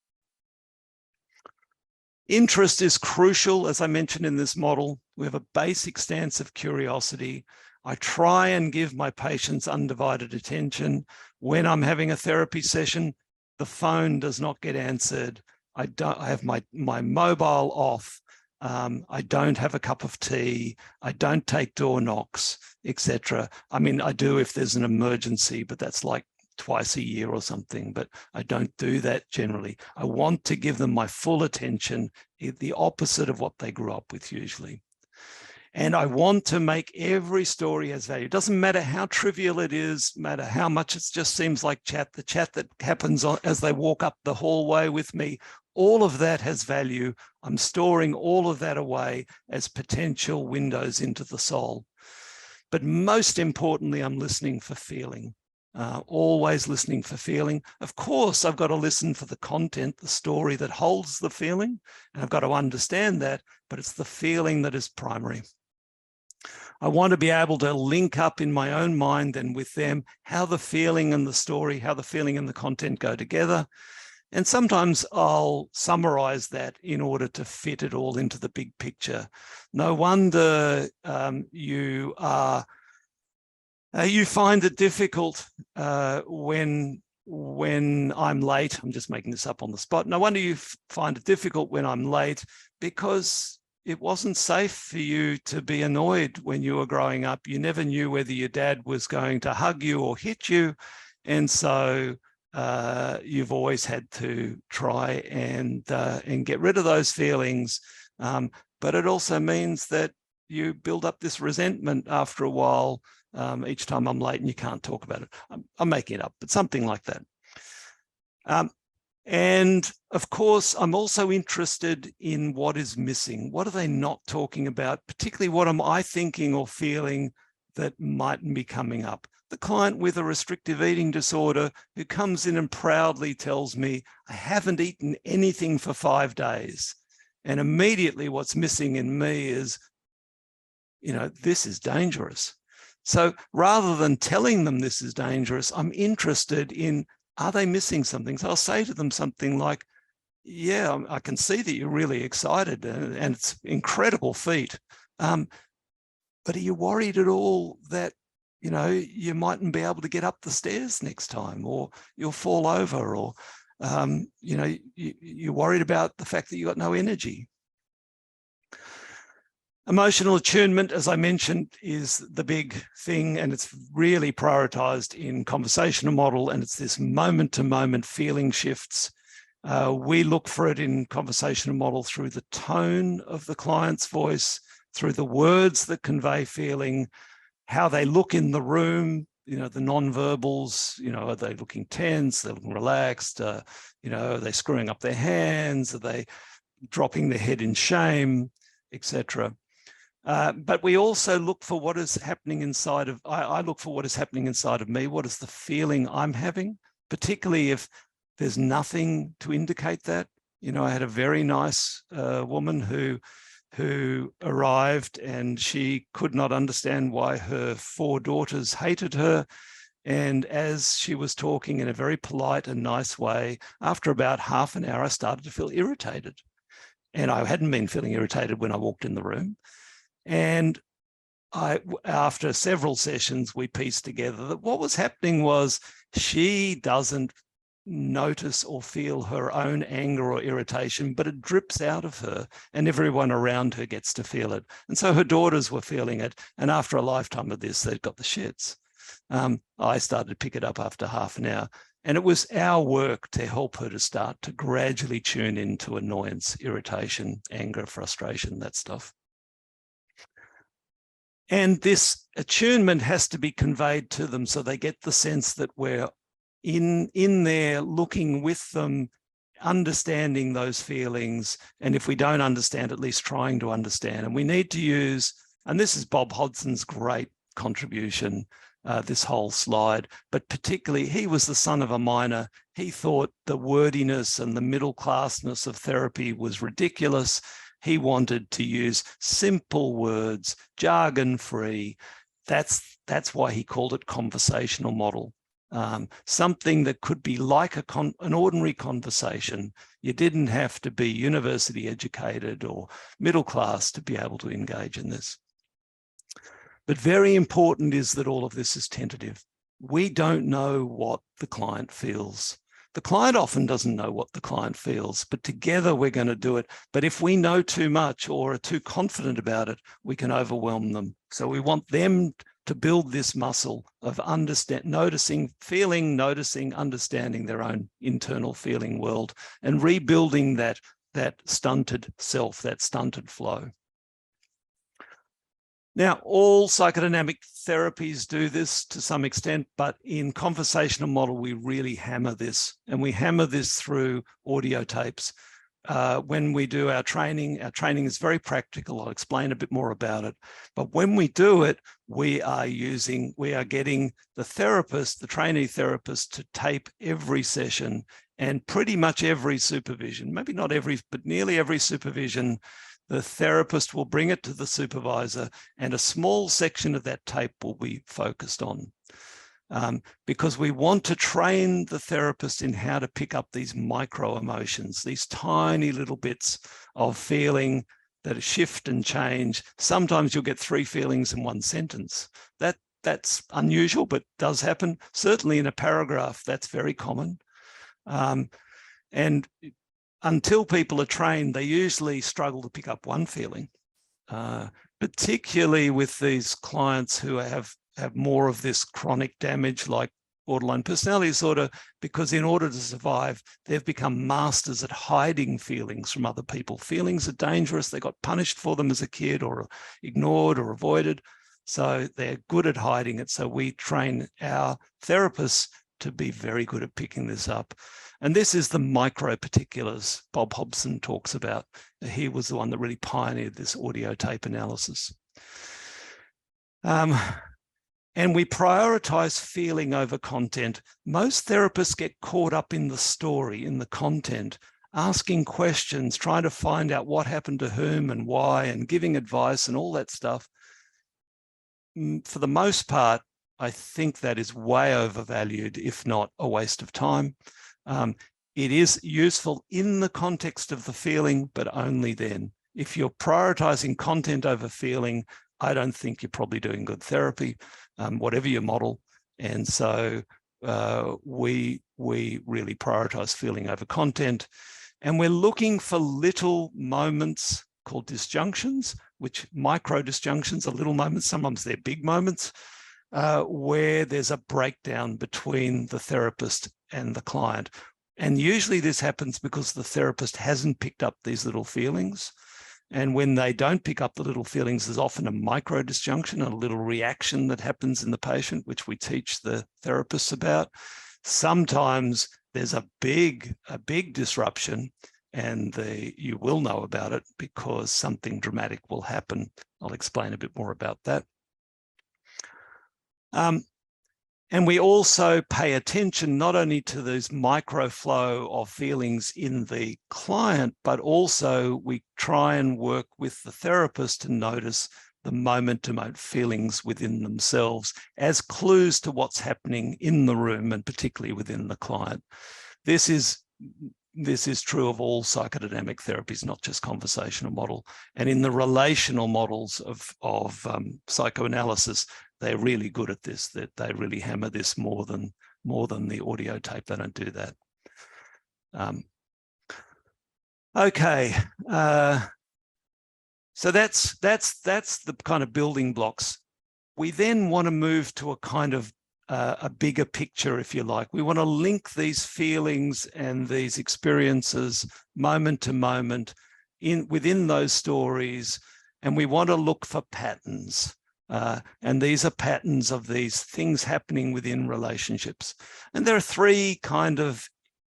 Interest is crucial, as I mentioned in this model. We have a basic stance of curiosity. I try and give my patients undivided attention. When I'm having a therapy session, the phone does not get answered. I have my mobile off. I don't have a cup of tea. I don't take door knocks, etc. I mean, I do if there's an emergency, but that's like twice a year or something, but I don't do that generally. I want to give them my full attention, the opposite of what they grew up with usually. And I want to make every story has value. It doesn't matter how trivial it is, matter how much it just seems like chat, the chat that happens as they walk up the hallway with me, All of that has value. I'm storing all of that away as potential windows into the soul. But most importantly, I'm listening for feeling. Always listening for feeling. Of course, I've got to listen for the content, the story that holds the feeling, and I've got to understand that, but it's the feeling that is primary. I want to be able to link up in my own mind and with them how the feeling and the story, how the feeling and the content go together. And sometimes I'll summarize that in order to fit it all into the big picture. No wonder you find it difficult when I'm late. I'm just making this up on the spot. No wonder you find it difficult when I'm late, because it wasn't safe for you to be annoyed when you were growing up. You never knew whether your dad was going to hug you or hit you. And so you've always had to try and get rid of those feelings. But it also means that you build up this resentment after a while. Each time I'm late and you can't talk about it. I'm making it up, but something like that. And of course, I'm also interested in what is missing. What are they not talking about? Particularly, what am I thinking or feeling that mightn't be coming up? The client with a restrictive eating disorder who comes in and proudly tells me, I haven't eaten anything for 5 days. And immediately what's missing in me is, this is dangerous. So rather than telling them this is dangerous, I'm interested in, are they missing something? So I'll say to them something like, yeah, I can see that you're really excited and it's an incredible feat. But are you worried at all that, you mightn't be able to get up the stairs next time, or you'll fall over, or, you're worried about the fact that you got no energy? Emotional attunement, as I mentioned, is the big thing, and it's really prioritized in conversational model, and it's this moment-to-moment feeling shifts. We look for it in conversational model through the tone of the client's voice, through the words that convey feeling, how they look in the room, the non-verbals, are they looking tense, they're looking relaxed, are they screwing up their hands, are they dropping their head in shame, etc. But we also look for what is happening inside of, I look for what is happening inside of me. What is the feeling I'm having, particularly if there's nothing to indicate that. I had a very nice woman who arrived, and she could not understand why her 4 daughters hated her. And as she was talking in a very polite and nice way, after about half an hour, I started to feel irritated. And I hadn't been feeling irritated when I walked in the room. And after several sessions, we pieced together that what was happening was she doesn't notice or feel her own anger or irritation, but it drips out of her, and everyone around her gets to feel it. And so her daughters were feeling it. And after a lifetime of this, they'd got the shits. I started to pick it up after half an hour. And it was our work to help her to start to gradually tune into annoyance, irritation, anger, frustration, that stuff. And this attunement has to be conveyed to them so they get the sense that we're in there looking with them, understanding those feelings. And if we don't understand, at least trying to understand. And we need to use, and this is Bob Hodson's great contribution, this whole slide, but particularly he was the son of a miner. He thought the wordiness and the middle classness of therapy was ridiculous. He wanted to use simple words, jargon-free. That's why he called it conversational model. Something that could be like an ordinary conversation. You didn't have to be university educated or middle class to be able to engage in this. But very important is that all of this is tentative. We don't know what the client feels. The client often doesn't know what the client feels, but together we're going to do it. But if we know too much or are too confident about it, we can overwhelm them. So we want them to build this muscle of noticing, feeling, noticing, understanding their own internal feeling world and rebuilding that stunted self, that stunted flow. Now, all psychodynamic therapies do this to some extent, but in conversational model, we really hammer this, and we hammer this through audio tapes. when we do our training is very practical. I'll explain a bit more about it. But when we do it, we are getting the therapist, the trainee therapist, to tape every session and pretty much every supervision, maybe not every, but nearly every supervision. The therapist will bring it to the supervisor, and a small section of that tape will be focused on. Because we want to train the therapist in how to pick up these micro emotions, these tiny little bits of feeling that shift and change. Sometimes you'll get 3 feelings in one sentence. That's unusual, but does happen. Certainly in a paragraph, that's very common. And until people are trained, they usually struggle to pick up one feeling, particularly with these clients who have more of this chronic damage like borderline personality disorder, because in order to survive, they've become masters at hiding feelings from other people. Feelings are dangerous. They got punished for them as a kid or ignored or avoided. So they're good at hiding it. So we train our therapists to be very good at picking this up. And this is the micro particulars Bob Hobson talks about. He was the one that really pioneered this audio tape analysis. And we prioritize feeling over content. Most therapists get caught up in the story, in the content, asking questions, trying to find out what happened to whom and why, and giving advice and all that stuff. For the most part, I think that is way overvalued, if not a waste of time. It is useful in the context of the feeling, but only then. If you're prioritizing content over feeling, I don't think you're probably doing good therapy, whatever your model. And so we really prioritize feeling over content. And we're looking for little moments called disjunctions, which micro disjunctions are little moments. Sometimes they're big moments where there's a breakdown between the therapist and the client. And usually this happens because the therapist hasn't picked up these little feelings. And when they don't pick up the little feelings, there's often a micro disjunction, a little reaction that happens in the patient, which we teach the therapists about. Sometimes there's a big disruption, and you will know about it because something dramatic will happen. I'll explain a bit more about that. And we also pay attention not only to those micro flow of feelings in the client, but also we try and work with the therapist to notice the moment-to-moment feelings within themselves as clues to what's happening in the room, and particularly within the client. This is true of all psychodynamic therapies, not just conversational model. And in the relational models of psychoanalysis, they're really good at this, that they really hammer this more than the audio tape. They don't do that. Okay, so that's the kind of building blocks. We then want to move to a kind of a bigger picture, if you like. We want to link these feelings and these experiences moment to moment within those stories, and we want to look for patterns. And these are patterns of these things happening within relationships. And there are 3 kind of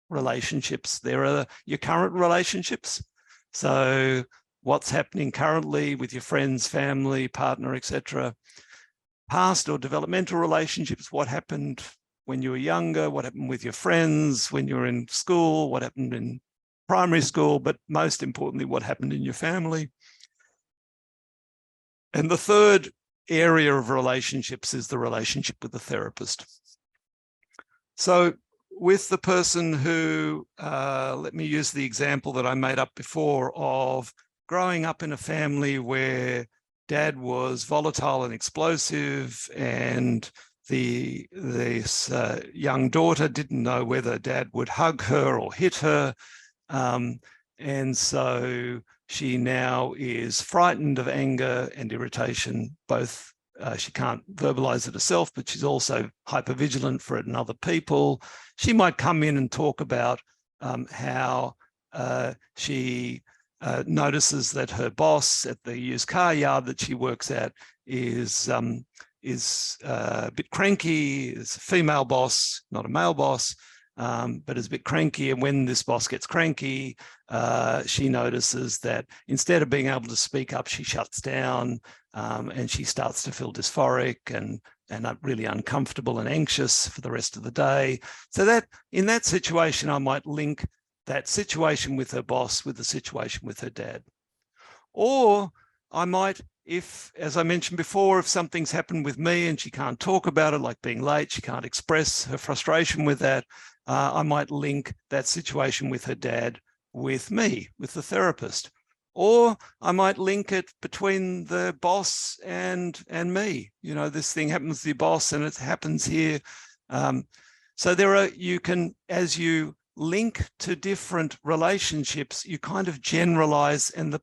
relationships. There are your current relationships. So what's happening currently with your friends, family, partner, etc. Past or developmental relationships, what happened when you were younger, what happened with your friends when you were in school, what happened in primary school, but most importantly, what happened in your family. And the third area of relationships is the relationship with the therapist. So with the person who, let me use the example that I made up before of growing up in a family where dad was volatile and explosive, and this young daughter didn't know whether dad would hug her or hit her. And so she now is frightened of anger and irritation, both. She can't verbalize it herself, but she's also hypervigilant for it in other people. She might come in and talk about how she notices that her boss at the used car yard that she works at is a bit cranky, is a female boss, not a male boss. but is a bit cranky. And when this boss gets cranky, she notices that instead of being able to speak up, she shuts down, and she starts to feel dysphoric and really uncomfortable and anxious for the rest of the day. So that in that situation, I might link that situation with her boss with the situation with her dad. Or I might, if, as I mentioned before, if something's happened with me and she can't talk about it, like being late, she can't express her frustration with that, I might link that situation with her dad with me, with the therapist. Or I might link it between the boss and me. You know, this thing happens to the boss and it happens here. So there are, you can, as you link to different relationships, you kind of generalize, and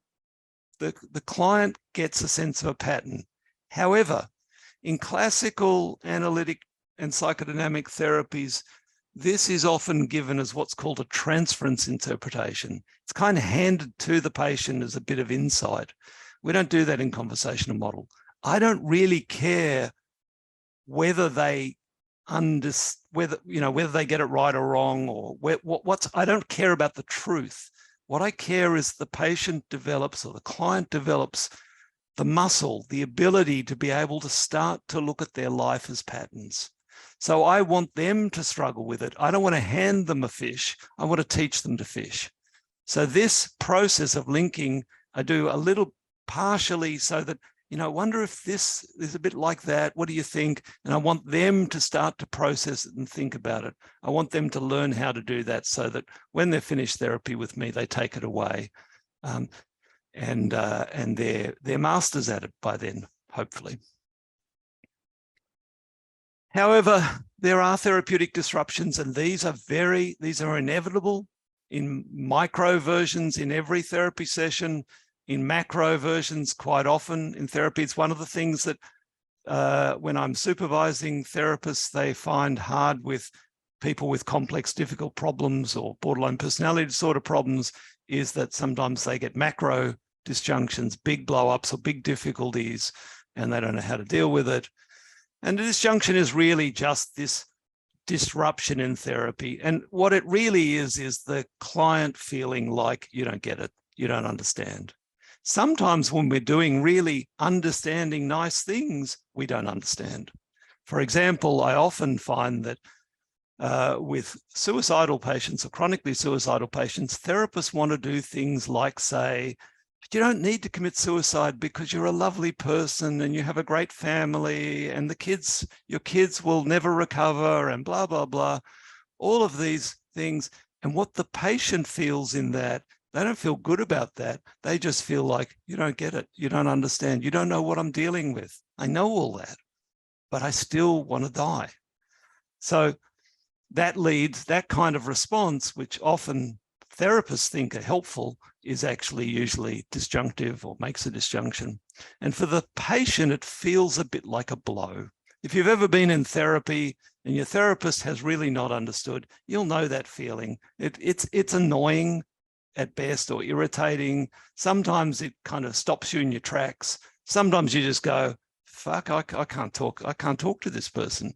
the client gets a sense of a pattern. However, in classical analytic and psychodynamic therapies, this is often given as what's called a transference interpretation. It's kind of handed to the patient as a bit of insight. We don't do that in conversational model. I don't really care whether they whether they get it right or wrong, or I don't care about the truth. What I care is the patient develops, or the client develops, the muscle, the ability to be able to start to look at their life as patterns. So I want them to struggle with it. I don't want to hand them a fish. I want to teach them to fish. So this process of linking, I do a little partially so that, you know, I wonder if this is a bit like that. What do you think? And I want them to start to process it and think about it. I want them to learn how to do that so that when they're finished therapy with me, they take it away. And they're masters at it by then, hopefully. However, there are therapeutic disruptions, and these are inevitable in micro versions in every therapy session, in macro versions quite often in therapy. It's one of the things that when I'm supervising therapists, they find hard with people with complex, difficult problems or borderline personality disorder problems, is that sometimes they get macro disjunctions, big blow-ups or big difficulties, and they don't know how to deal with it. And the disjunction is really just this disruption in therapy. And what it really is the client feeling like you don't get it, you don't understand. Sometimes when we're doing really understanding nice things, we don't understand. For example, I often find that with suicidal patients or chronically suicidal patients, therapists want to do things like say, you don't need to commit suicide because you're a lovely person and you have a great family and your kids will never recover and blah, blah, blah. All of these things. And what the patient feels in that, they don't feel good about that. They just feel like, you don't get it. You don't understand. You don't know what I'm dealing with. I know all that, but I still want to die. So that leads, that kind of response, which often therapists think are helpful, is actually usually disjunctive or makes a disjunction. And for the patient, it feels a bit like a blow. If you've ever been in therapy and your therapist has really not understood, you'll know that feeling. It's annoying at best or irritating. Sometimes it kind of stops you in your tracks. Sometimes you just go, fuck, I can't talk. I can't talk to this person.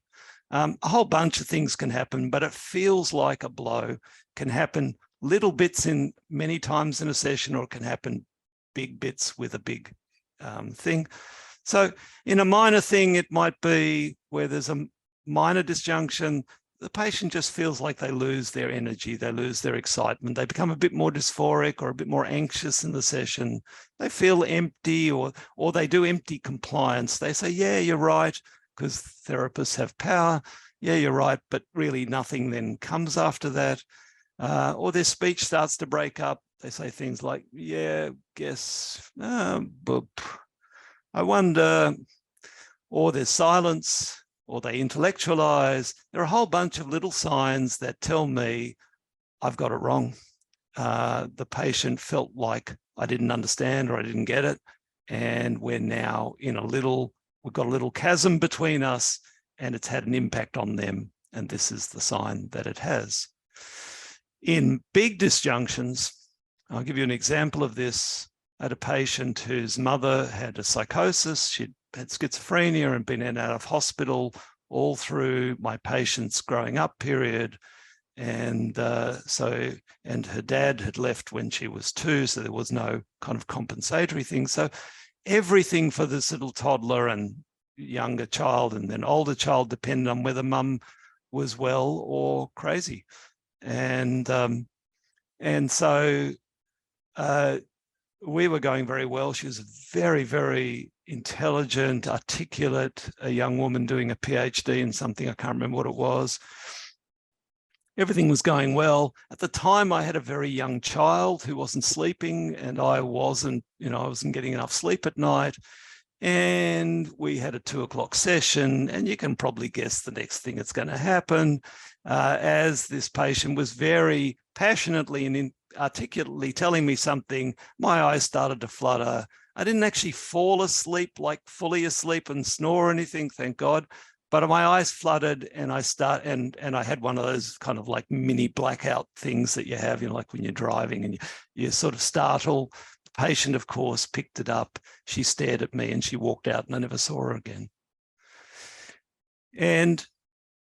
A whole bunch of things can happen, but it feels like a blow. Can happen little bits in many times in a session, or it can happen big bits with a big thing. So in a minor thing, it might be where there's a minor disjunction, the patient just feels like they lose their energy, they lose their excitement, they become a bit more dysphoric or a bit more anxious in the session. They feel empty, or they do empty compliance. They say, yeah, you're right, because therapists have power. Yeah, you're right, but really nothing then comes after that. Or their speech starts to break up. They say things like, yeah, guess, but I wonder, or there's silence, or they intellectualize. There are a whole bunch of little signs that tell me I've got it wrong. The patient felt like I didn't understand or I didn't get it. And we're now in we've got a little chasm between us, and it's had an impact on them. And this is the sign that it has. In big disjunctions, I'll give you an example of this. I had a patient whose mother had a psychosis. She'd had schizophrenia and been in and out of hospital all through my patient's growing up period. And and her dad had left when she was 2, so there was no kind of compensatory thing. So everything for this little toddler and younger child and then older child depended on whether mum was well or crazy. And so we were going very well. She was a very, very intelligent, articulate, a young woman doing a PhD in something, I can't remember what it was. Everything was going well. At the time, I had a very young child who wasn't sleeping, and I wasn't getting enough sleep at night. And we had a 2 o'clock session, and you can probably guess the next thing that's going to happen. As this patient was very passionately and articulately telling me something, my eyes started to flutter. I didn't actually fall asleep, like fully asleep and snore or anything, thank God. But my eyes fluttered, and I had one of those kind of like mini blackout things that you have, like when you're driving and you sort of startle. The patient, of course, picked it up. She stared at me and she walked out, and I never saw her again. And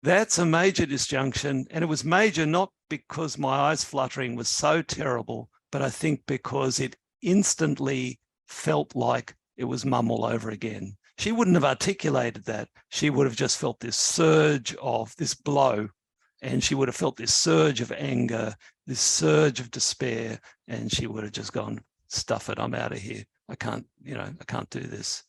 that's a major disjunction. And it was major not because my eyes fluttering was so terrible, but I think because it instantly felt like it was mum all over again. She wouldn't have articulated that. She would have just felt this surge of this blow, and she would have felt this surge of anger, this surge of despair, and she would have just gone, stuff it, I'm out of here. I can't do this.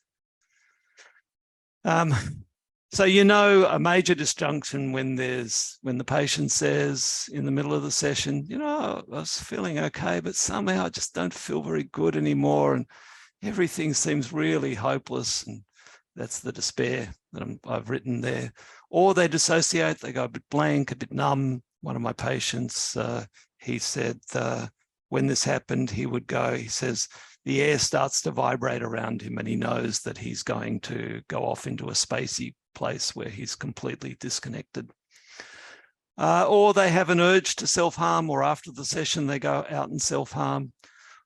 So, a major disjunction when the patient says in the middle of the session, I was feeling okay, but somehow I just don't feel very good anymore. And everything seems really hopeless. And that's the despair that I've written there. Or they dissociate, they go a bit blank, a bit numb. One of my patients, he said, when this happened, he says, the air starts to vibrate around him and he knows that he's going to go off into a spacey place where he's completely disconnected. Or they have an urge to self-harm, or after the session, they go out and self-harm,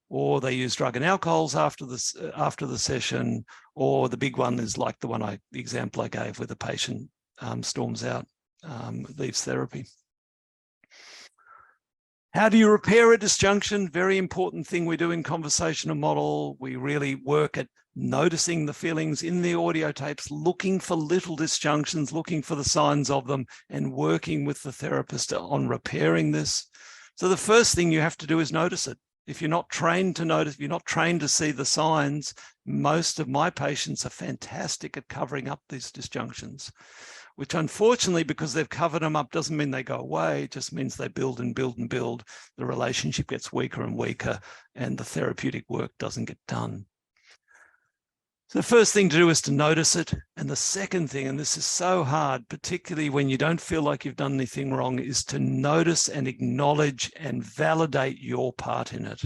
or they use drug and alcohols after the session, or the big one is like the example I gave where the patient storms out, leaves therapy. How do you repair a disjunction? Very important thing we do in conversational model. We really work at noticing the feelings in the audio tapes, looking for little disjunctions, looking for the signs of them, and working with the therapist on repairing this. So the first thing you have to do is notice it. If you're not trained to notice, if you're not trained to see the signs, most of my patients are fantastic at covering up these disjunctions, which unfortunately, because they've covered them up, doesn't mean they go away. It just means they build and build and build. The relationship gets weaker and weaker, and the therapeutic work doesn't get done. So the first thing to do is to notice it. And the second thing, and this is so hard, particularly when you don't feel like you've done anything wrong, is to notice and acknowledge and validate your part in it.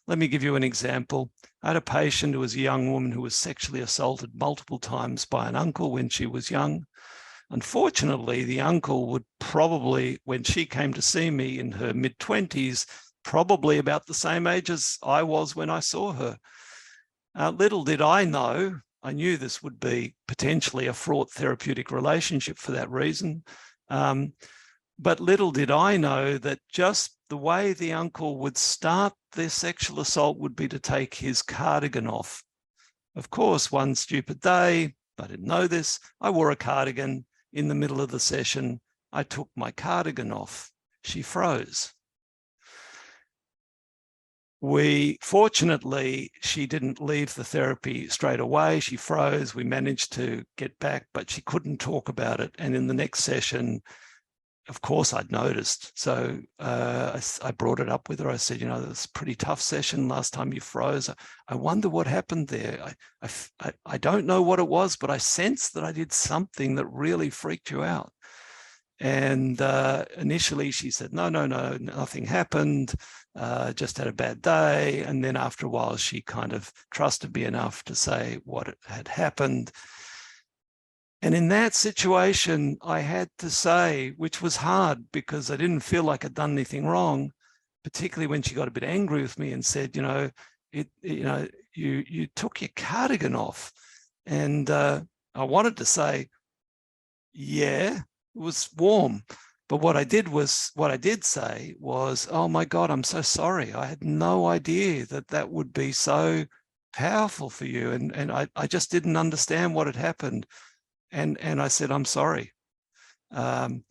Let me give you an example. I had a patient who was a young woman who was sexually assaulted multiple times by an uncle when she was young. Unfortunately, the uncle would probably, when she came to see me in her mid-20s, probably about the same age as I was when I saw her. Little did I know, I knew this would be potentially a fraught therapeutic relationship for that reason. But little did I know that just the way the uncle would start their sexual assault would be to take his cardigan off. Of course, one stupid day, I didn't know this, I wore a cardigan. In the middle of the session, I took my cardigan off. She froze. Fortunately, she didn't leave the therapy straight away. She froze. We managed to get back, but she couldn't talk about it. And in the next session, of course, I'd noticed. So I brought it up with her. I said, it was a pretty tough session last time you froze. I wonder what happened there. I don't know what it was, but I sensed that I did something that really freaked you out. And initially she said, no, nothing happened. Just had a bad day. And then after a while, she kind of trusted me enough to say what had happened. And in that situation, I had to say, which was hard because I didn't feel like I'd done anything wrong, particularly when she got a bit angry with me and said, you took your cardigan off. And I wanted to say, yeah, it was warm. But what I did say was, oh my God, I'm so sorry. I had no idea that that would be so powerful for you. And I just didn't understand what had happened. And I said, I'm sorry. And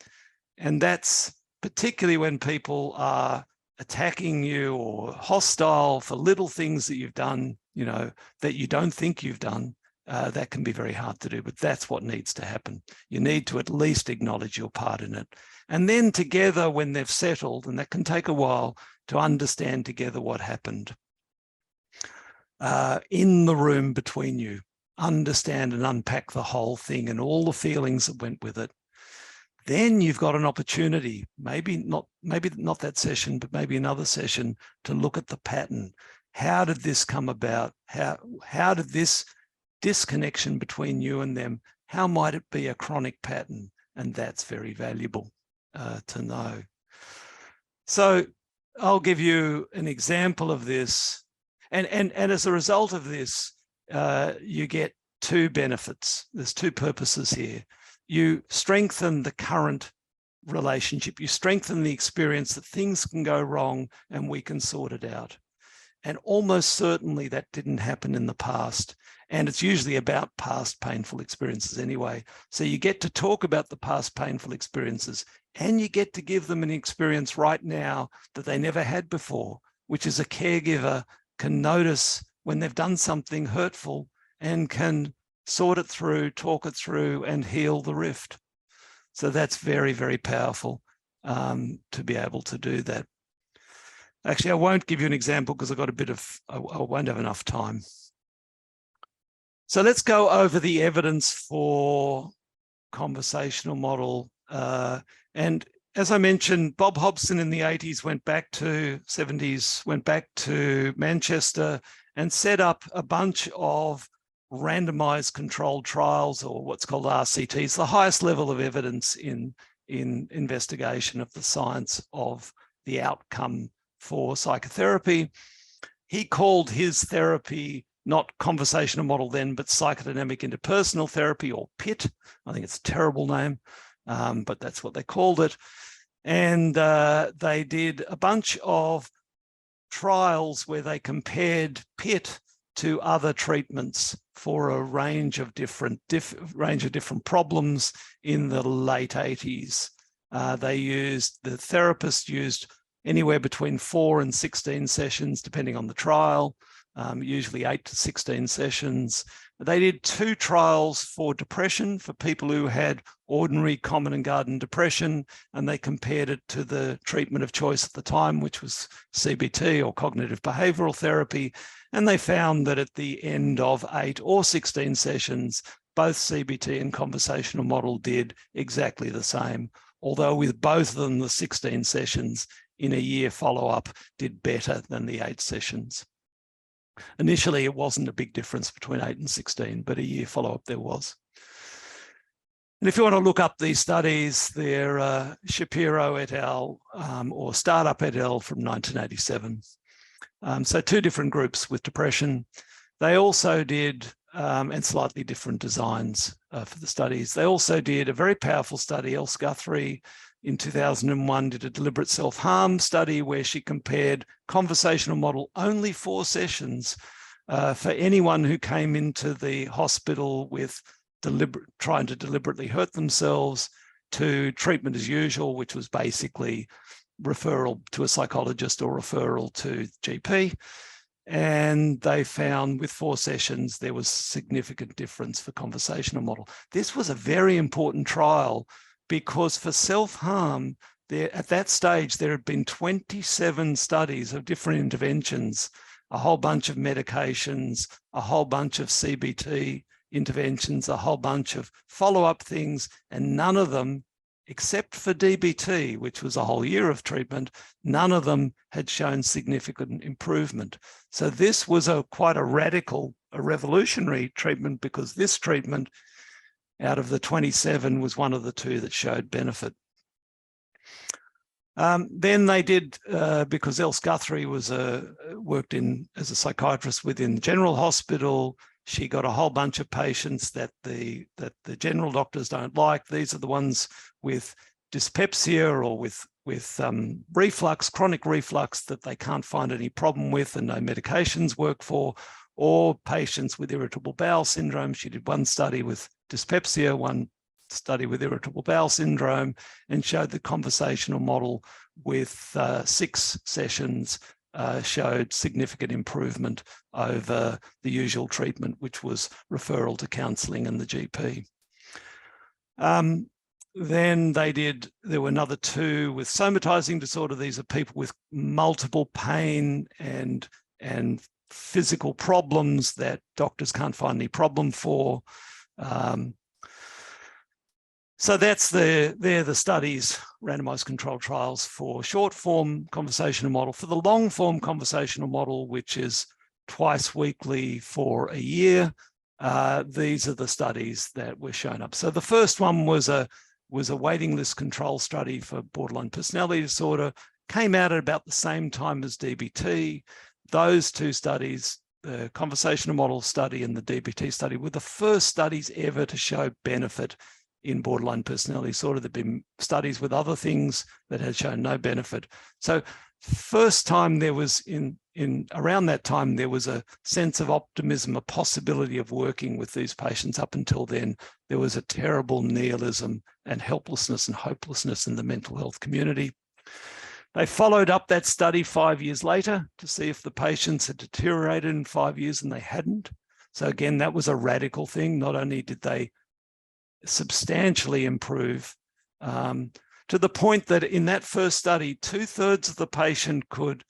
that's particularly when people are attacking you or hostile for little things that you've done, you know, that you don't think you've done. That can be very hard to do, but that's what needs to happen. You need to at least acknowledge your part in it. And then together, when they've settled, and that can take a while, to understand together what happened in the room between you, understand and unpack the whole thing and all the feelings that went with it. Then you've got an opportunity, maybe not that session, but maybe another session, to look at the pattern. How did this come about? How did this disconnection between you and them, how might it be a chronic pattern? And that's very valuable to know. So I'll give you an example of this. And as a result of this, you get two benefits. There's two purposes here. You strengthen the current relationship. You strengthen the experience that things can go wrong and we can sort it out. And almost certainly that didn't happen in the past. And it's usually about past painful experiences anyway. So you get to talk about the past painful experiences, and you get to give them an experience right now that they never had before, which is a caregiver can notice when they've done something hurtful and can sort it through, talk it through, and heal the rift. So that's very, very powerful to be able to do that. Actually, I won't give you an example because I won't have enough time. So let's go over the evidence for conversational model. And as I mentioned, Bob Hobson in the 80s went back to Manchester and set up a bunch of randomized controlled trials, or what's called RCTs, the highest level of evidence in investigation of the science of the outcome for psychotherapy. He called his therapy not conversational model then, but Psychodynamic-Interpersonal Therapy, or PIT. I think it's a terrible name, but that's what they called it. And they did a bunch of trials where they compared PIT to other treatments for a range of different problems in the late 80s. The therapist used anywhere between 4 and 16 sessions, depending on the trial, usually 8 to 16 sessions. They did 2 trials for depression for people who had ordinary common and garden depression, and they compared it to the treatment of choice at the time, which was CBT, or cognitive behavioral therapy. And they found that at the end of 8 or 16 sessions, both CBT and conversational model did exactly the same, although with both of them, the 16 sessions in a year follow-up did better than the 8 sessions. Initially, it wasn't a big difference between 8 and 16, but a year follow-up there was. And if you want to look up these studies, they're Shapiro et al. Or Startup et al. From 1987. So 2 different groups with depression. They also did, and slightly different designs for the studies. They also did a very powerful study. Els Guthrie in 2001 did a deliberate self-harm study where she compared conversational model only 4 sessions for anyone who came into the hospital with trying to deliberately hurt themselves, to treatment as usual, which was basically referral to a psychologist or referral to GP. And they found with 4 sessions, there was significant difference for conversational model. This was a very important trial because for self-harm, at that stage, there had been 27 studies of different interventions, a whole bunch of medications, a whole bunch of CBT interventions, a whole bunch of follow-up things, and none of them, except for DBT, which was a whole year of treatment, none of them had shown significant improvement. So this was quite a radical, a revolutionary treatment, because this treatment out of the 27 was one of the 2 that showed benefit. Then they did, because Els Guthrie worked as a psychiatrist within the General Hospital, she got a whole bunch of patients that the general doctors don't like. These are the ones with dyspepsia or with reflux, chronic reflux that they can't find any problem with and no medications work for, or patients with irritable bowel syndrome. She did one study with dyspepsia, one study with irritable bowel syndrome, and showed the conversational model with 6 sessions showed significant improvement over the usual treatment, which was referral to counselling and the GP. Then there were another 2 with somatizing disorder. These are people with multiple pain and physical problems that doctors can't find any problem for. So they're the studies, randomized controlled trials for short form conversational model. For the long form conversational model, which is twice weekly for a year, these are the studies that were shown up. So the first one was a waiting list control study for borderline personality disorder, came out at about the same time as DBT. Those 2 studies, the conversational model study and the DBT study, were the first studies ever to show benefit in borderline personality disorder. There've been studies with other things that had shown no benefit. So first time there was around that time, there was a sense of optimism, a possibility of working with these patients. Up until then, there was a terrible nihilism and helplessness and hopelessness in the mental health community. They followed up that study 5 years later to see if the patients had deteriorated in 5 years, and they hadn't. So again, that was a radical thing. Not only did they substantially improve, to the point that in that first study, 2/3 of the patient could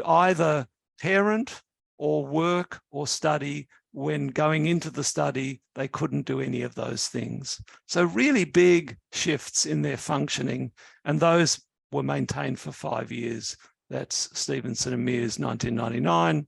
either parent or work or study. When going into the study, they couldn't do any of those things. So really big shifts in their functioning, and those were maintained for 5 years. That's Stevenson and Meares, 1999.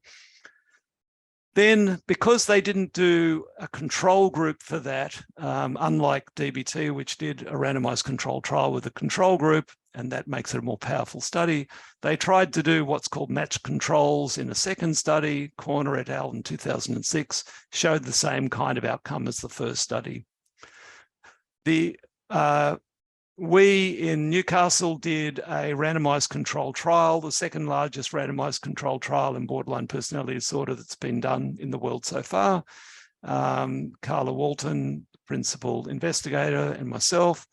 Then, because they didn't do a control group for that, unlike DBT, which did a randomized control trial with a control group, and that makes it a more powerful study, they tried to do what's called matched controls in a second study. Corner et al. In 2006 showed the same kind of outcome as the first study. We in Newcastle did a randomized control trial, the second largest randomized control trial in borderline personality disorder that's been done in the world so far. Carla Walton, principal investigator, and myself.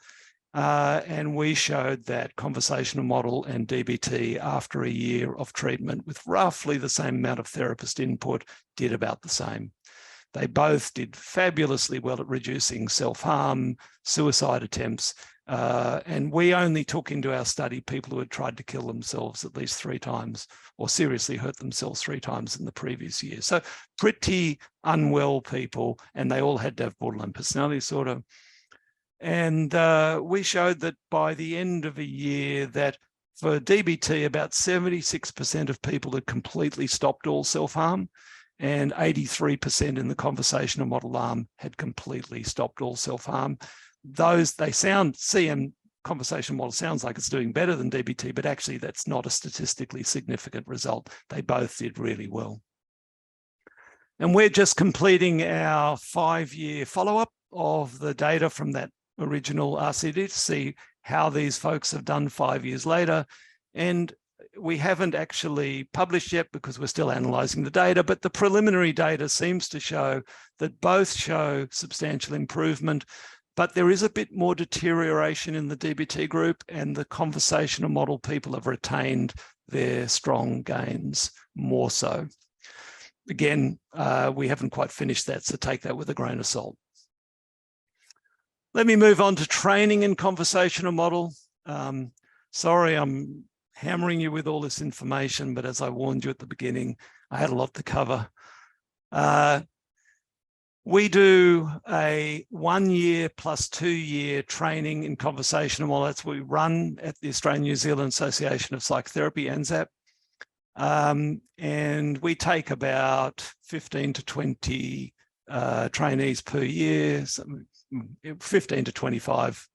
And we showed that conversational model and DBT, after a year of treatment with roughly the same amount of therapist input, did about the same. They both did fabulously well at reducing self-harm, suicide attempts, and we only took into our study people who had tried to kill themselves at least 3 times or seriously hurt themselves 3 times in the previous year. So pretty unwell people, and they all had to have borderline personality disorder. And we showed that by the end of a year that for DBT, about 76% of people had completely stopped all self-harm, and 83% in the conversational model arm had completely stopped all self-harm. CM conversational model sounds like it's doing better than DBT, but actually that's not a statistically significant result. They both did really well. And we're just completing our 5-year follow-up of the data from that original RCD to see how these folks have done 5 years later. And we haven't actually published yet because we're still analysing the data, but the preliminary data seems to show that both show substantial improvement, but there is a bit more deterioration in the DBT group, and the conversational model people have retained their strong gains more so. Again, we haven't quite finished that, so take that with a grain of salt. Let me move on to training in conversational model. Sorry, I'm hammering you with all this information, but as I warned you at the beginning, I had a lot to cover. We do a 1-year plus 2-year training in conversational model. That's what we run at the Australian New Zealand Association of Psychotherapy, ANZAP. And we take about 15 to 20 trainees per year, 15 to 25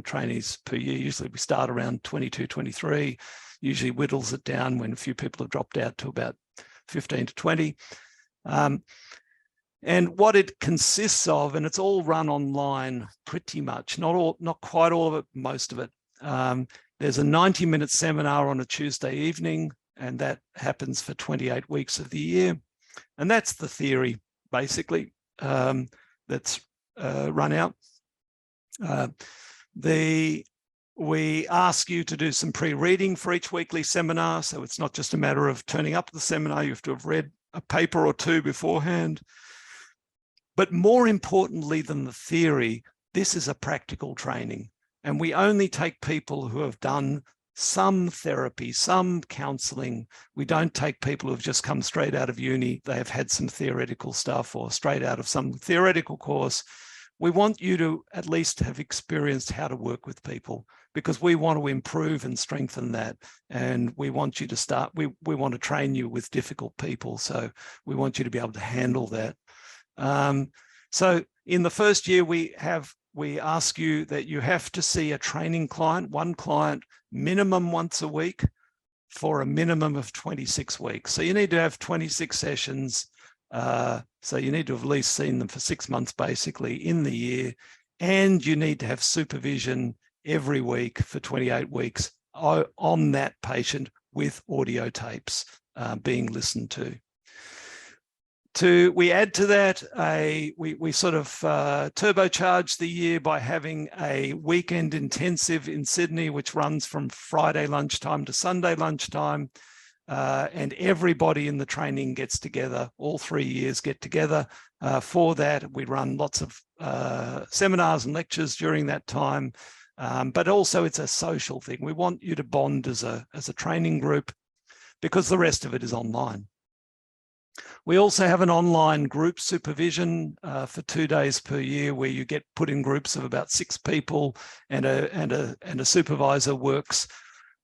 trainees per year. Usually we start around 22, 23, usually whittles it down when a few people have dropped out to about 15 to 20. And what it consists of, and it's all run online pretty much, not quite all of it, most of it. There's a 90-minute seminar on a Tuesday evening, and that happens for 28 weeks of the year. And that's the theory, basically, that's run out. We ask you to do some pre-reading for each weekly seminar. So it's not just a matter of turning up to the seminar. You have to have read a paper or two beforehand. But more importantly than the theory, this is a practical training. And we only take people who have done some therapy, some counseling. We don't take people who've just come straight out of uni. They have had some theoretical stuff or straight out of some theoretical course. We want you to at least have experienced how to work with people, because we want to improve and strengthen that. And we want you to start, we want to train you with difficult people. So we want you to be able to handle that. So in the first year, we ask you that you have to see a training client, one client minimum once a week for a minimum of 26 weeks. So you need to have 26 sessions. So you need to have at least seen them for 6 months, basically, in the year. And you need to have supervision every week for 28 weeks on that patient with audio tapes being listened to. We add to that, we sort of turbocharge the year by having a weekend intensive in Sydney, which runs from Friday lunchtime to Sunday lunchtime. And everybody in the training gets together, all 3 years get together. For that, we run lots of seminars and lectures during that time. But also it's a social thing. We want you to bond as a training group, because the rest of it is online. We also have an online group supervision for 2 days per year, where you get put in groups of about 6 people, and a supervisor works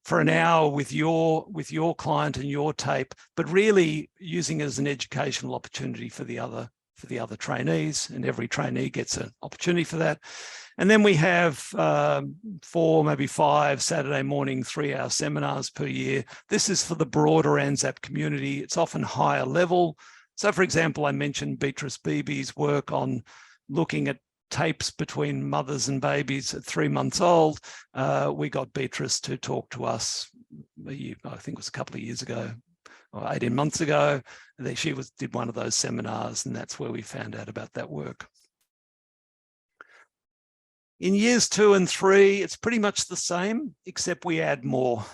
for an hour with your client and your tape, but really using it as an educational opportunity for the other trainees, and every trainee gets an opportunity for that. And then we have 4, maybe 5 Saturday morning 3-hour seminars per year. This is for the broader ANZAP community. It's often higher level. So for example, I mentioned Beatrice Beebe's work on looking at tapes between mothers and babies at 3 months old. We got Beatrice to talk to us, I think it was a couple of years ago, or 18 months ago. She did one of those seminars, and that's where we found out about that work. In years 2 and 3, it's pretty much the same, except we add more.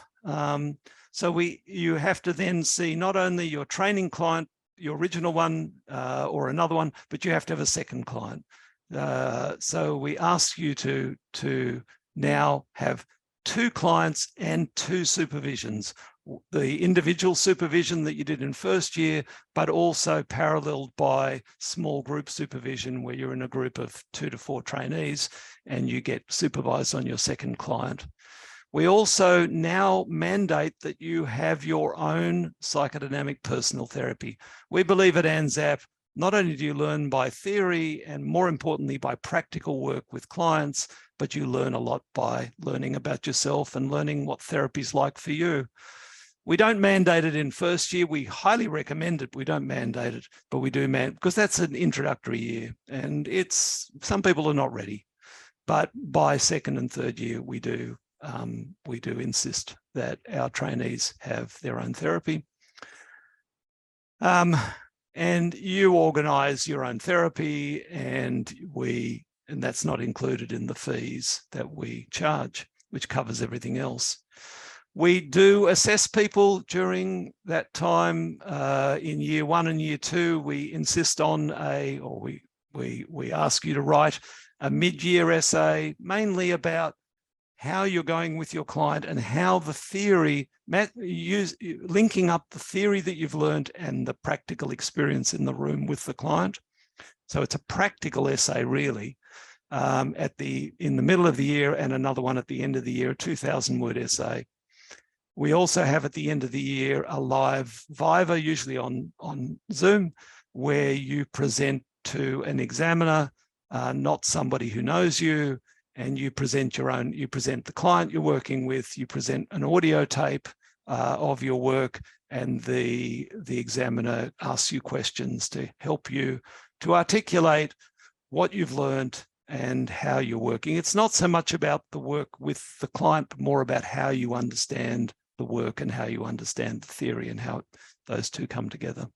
So you have to then see not only your training client, your original one, or another one, but you have to have a second client. So we ask you to now have 2 clients and 2 supervisions. The individual supervision that you did in first year, but also paralleled by small group supervision, where you're in a group of 2 to 4 trainees and you get supervised on your second client. We also now mandate that you have your own psychodynamic personal therapy. We believe at ANZAP, not only do you learn by theory and more importantly by practical work with clients, but you learn a lot by learning about yourself and learning what therapy is like for you. We don't mandate it in first year. We highly recommend it. We don't mandate it, but we do because that's an introductory year, and some people are not ready. But by second and third year, we do insist that our trainees have their own therapy. And you organise your own therapy, and that's not included in the fees that we charge, which covers everything else. We do assess people during that time. In year 1 and year 2, we insist on we ask you to write a mid-year essay, mainly about how you're going with your client and how the theory, linking up the theory that you've learned and the practical experience in the room with the client. So it's a practical essay, really, in the middle of the year, and another one at the end of the year, a 2,000-word essay. We also have at the end of the year a live Viva, usually on Zoom, where you present to an examiner, not somebody who knows you, and you present the client you're working with, you present an audio tape of your work, and the examiner asks you questions to help you to articulate what you've learned and how you're working. It's not so much about the work with the client, but more about how you understand the work and how you understand the theory and how those two come together.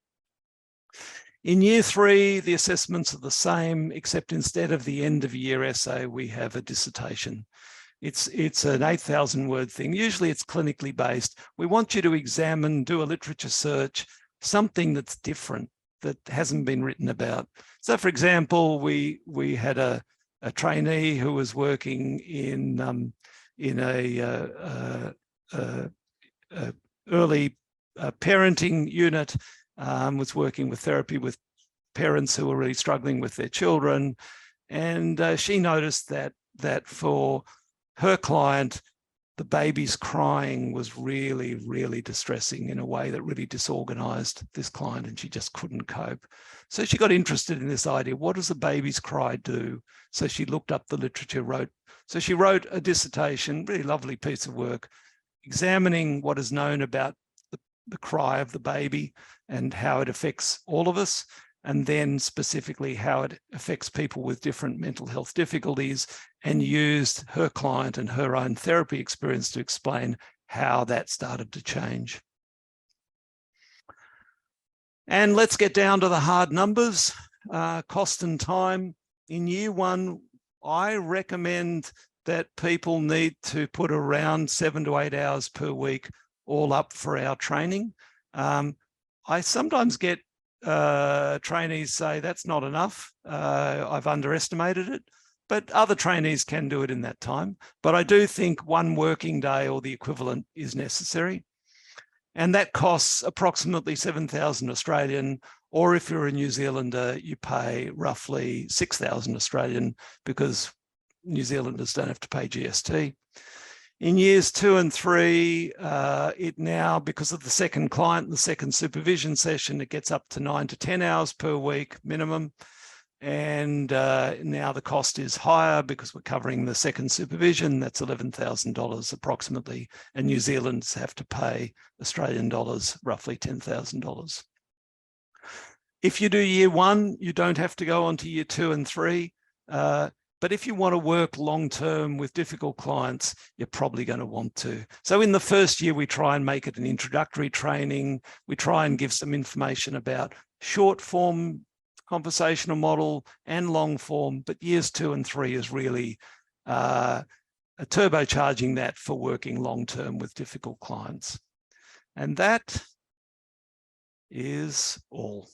In year 3, the assessments are the same, except instead of the end of year essay, we have a dissertation. It's an 8,000 word thing. Usually it's clinically based. We want you to examine, do a literature search, something that's different, that hasn't been written about. So for example, we had a trainee who was working in a early parenting unit, was working with therapy with parents who were really struggling with their children. And she noticed that for her client, the baby's crying was really, really distressing in a way that really disorganized this client, and she just couldn't cope. So she got interested in this idea. What does a baby's cry do? So she looked up the literature, she wrote a dissertation, really lovely piece of work, examining what is known about the cry of the baby and how it affects all of us, and then specifically how it affects people with different mental health difficulties, and used her client and her own therapy experience to explain how that started to change. And let's get down to the hard numbers, cost and time. In year 1, I recommend that people need to put around 7 to 8 hours per week all up for our training. I sometimes get trainees say that's not enough. I've underestimated it, but other trainees can do it in that time. But I do think 1 working day or the equivalent is necessary. And that costs approximately 7,000 Australian, or if you're a New Zealander, you pay roughly 6,000 Australian, because New Zealanders don't have to pay GST. In years 2 and 3, it now, because of the second client and the second supervision session, it gets up to 9 to 10 hours per week minimum. And now the cost is higher because we're covering the second supervision. That's $11,000 approximately. And New Zealanders have to pay Australian dollars, roughly $10,000. If you do year 1, you don't have to go on to year 2 and 3. But if you want to work long-term with difficult clients, you're probably going to want to. So in the first year, we try and make it an introductory training. We try and give some information about short form conversational model and long form, but years 2 and 3 is really turbocharging that for working long-term with difficult clients. And that is all.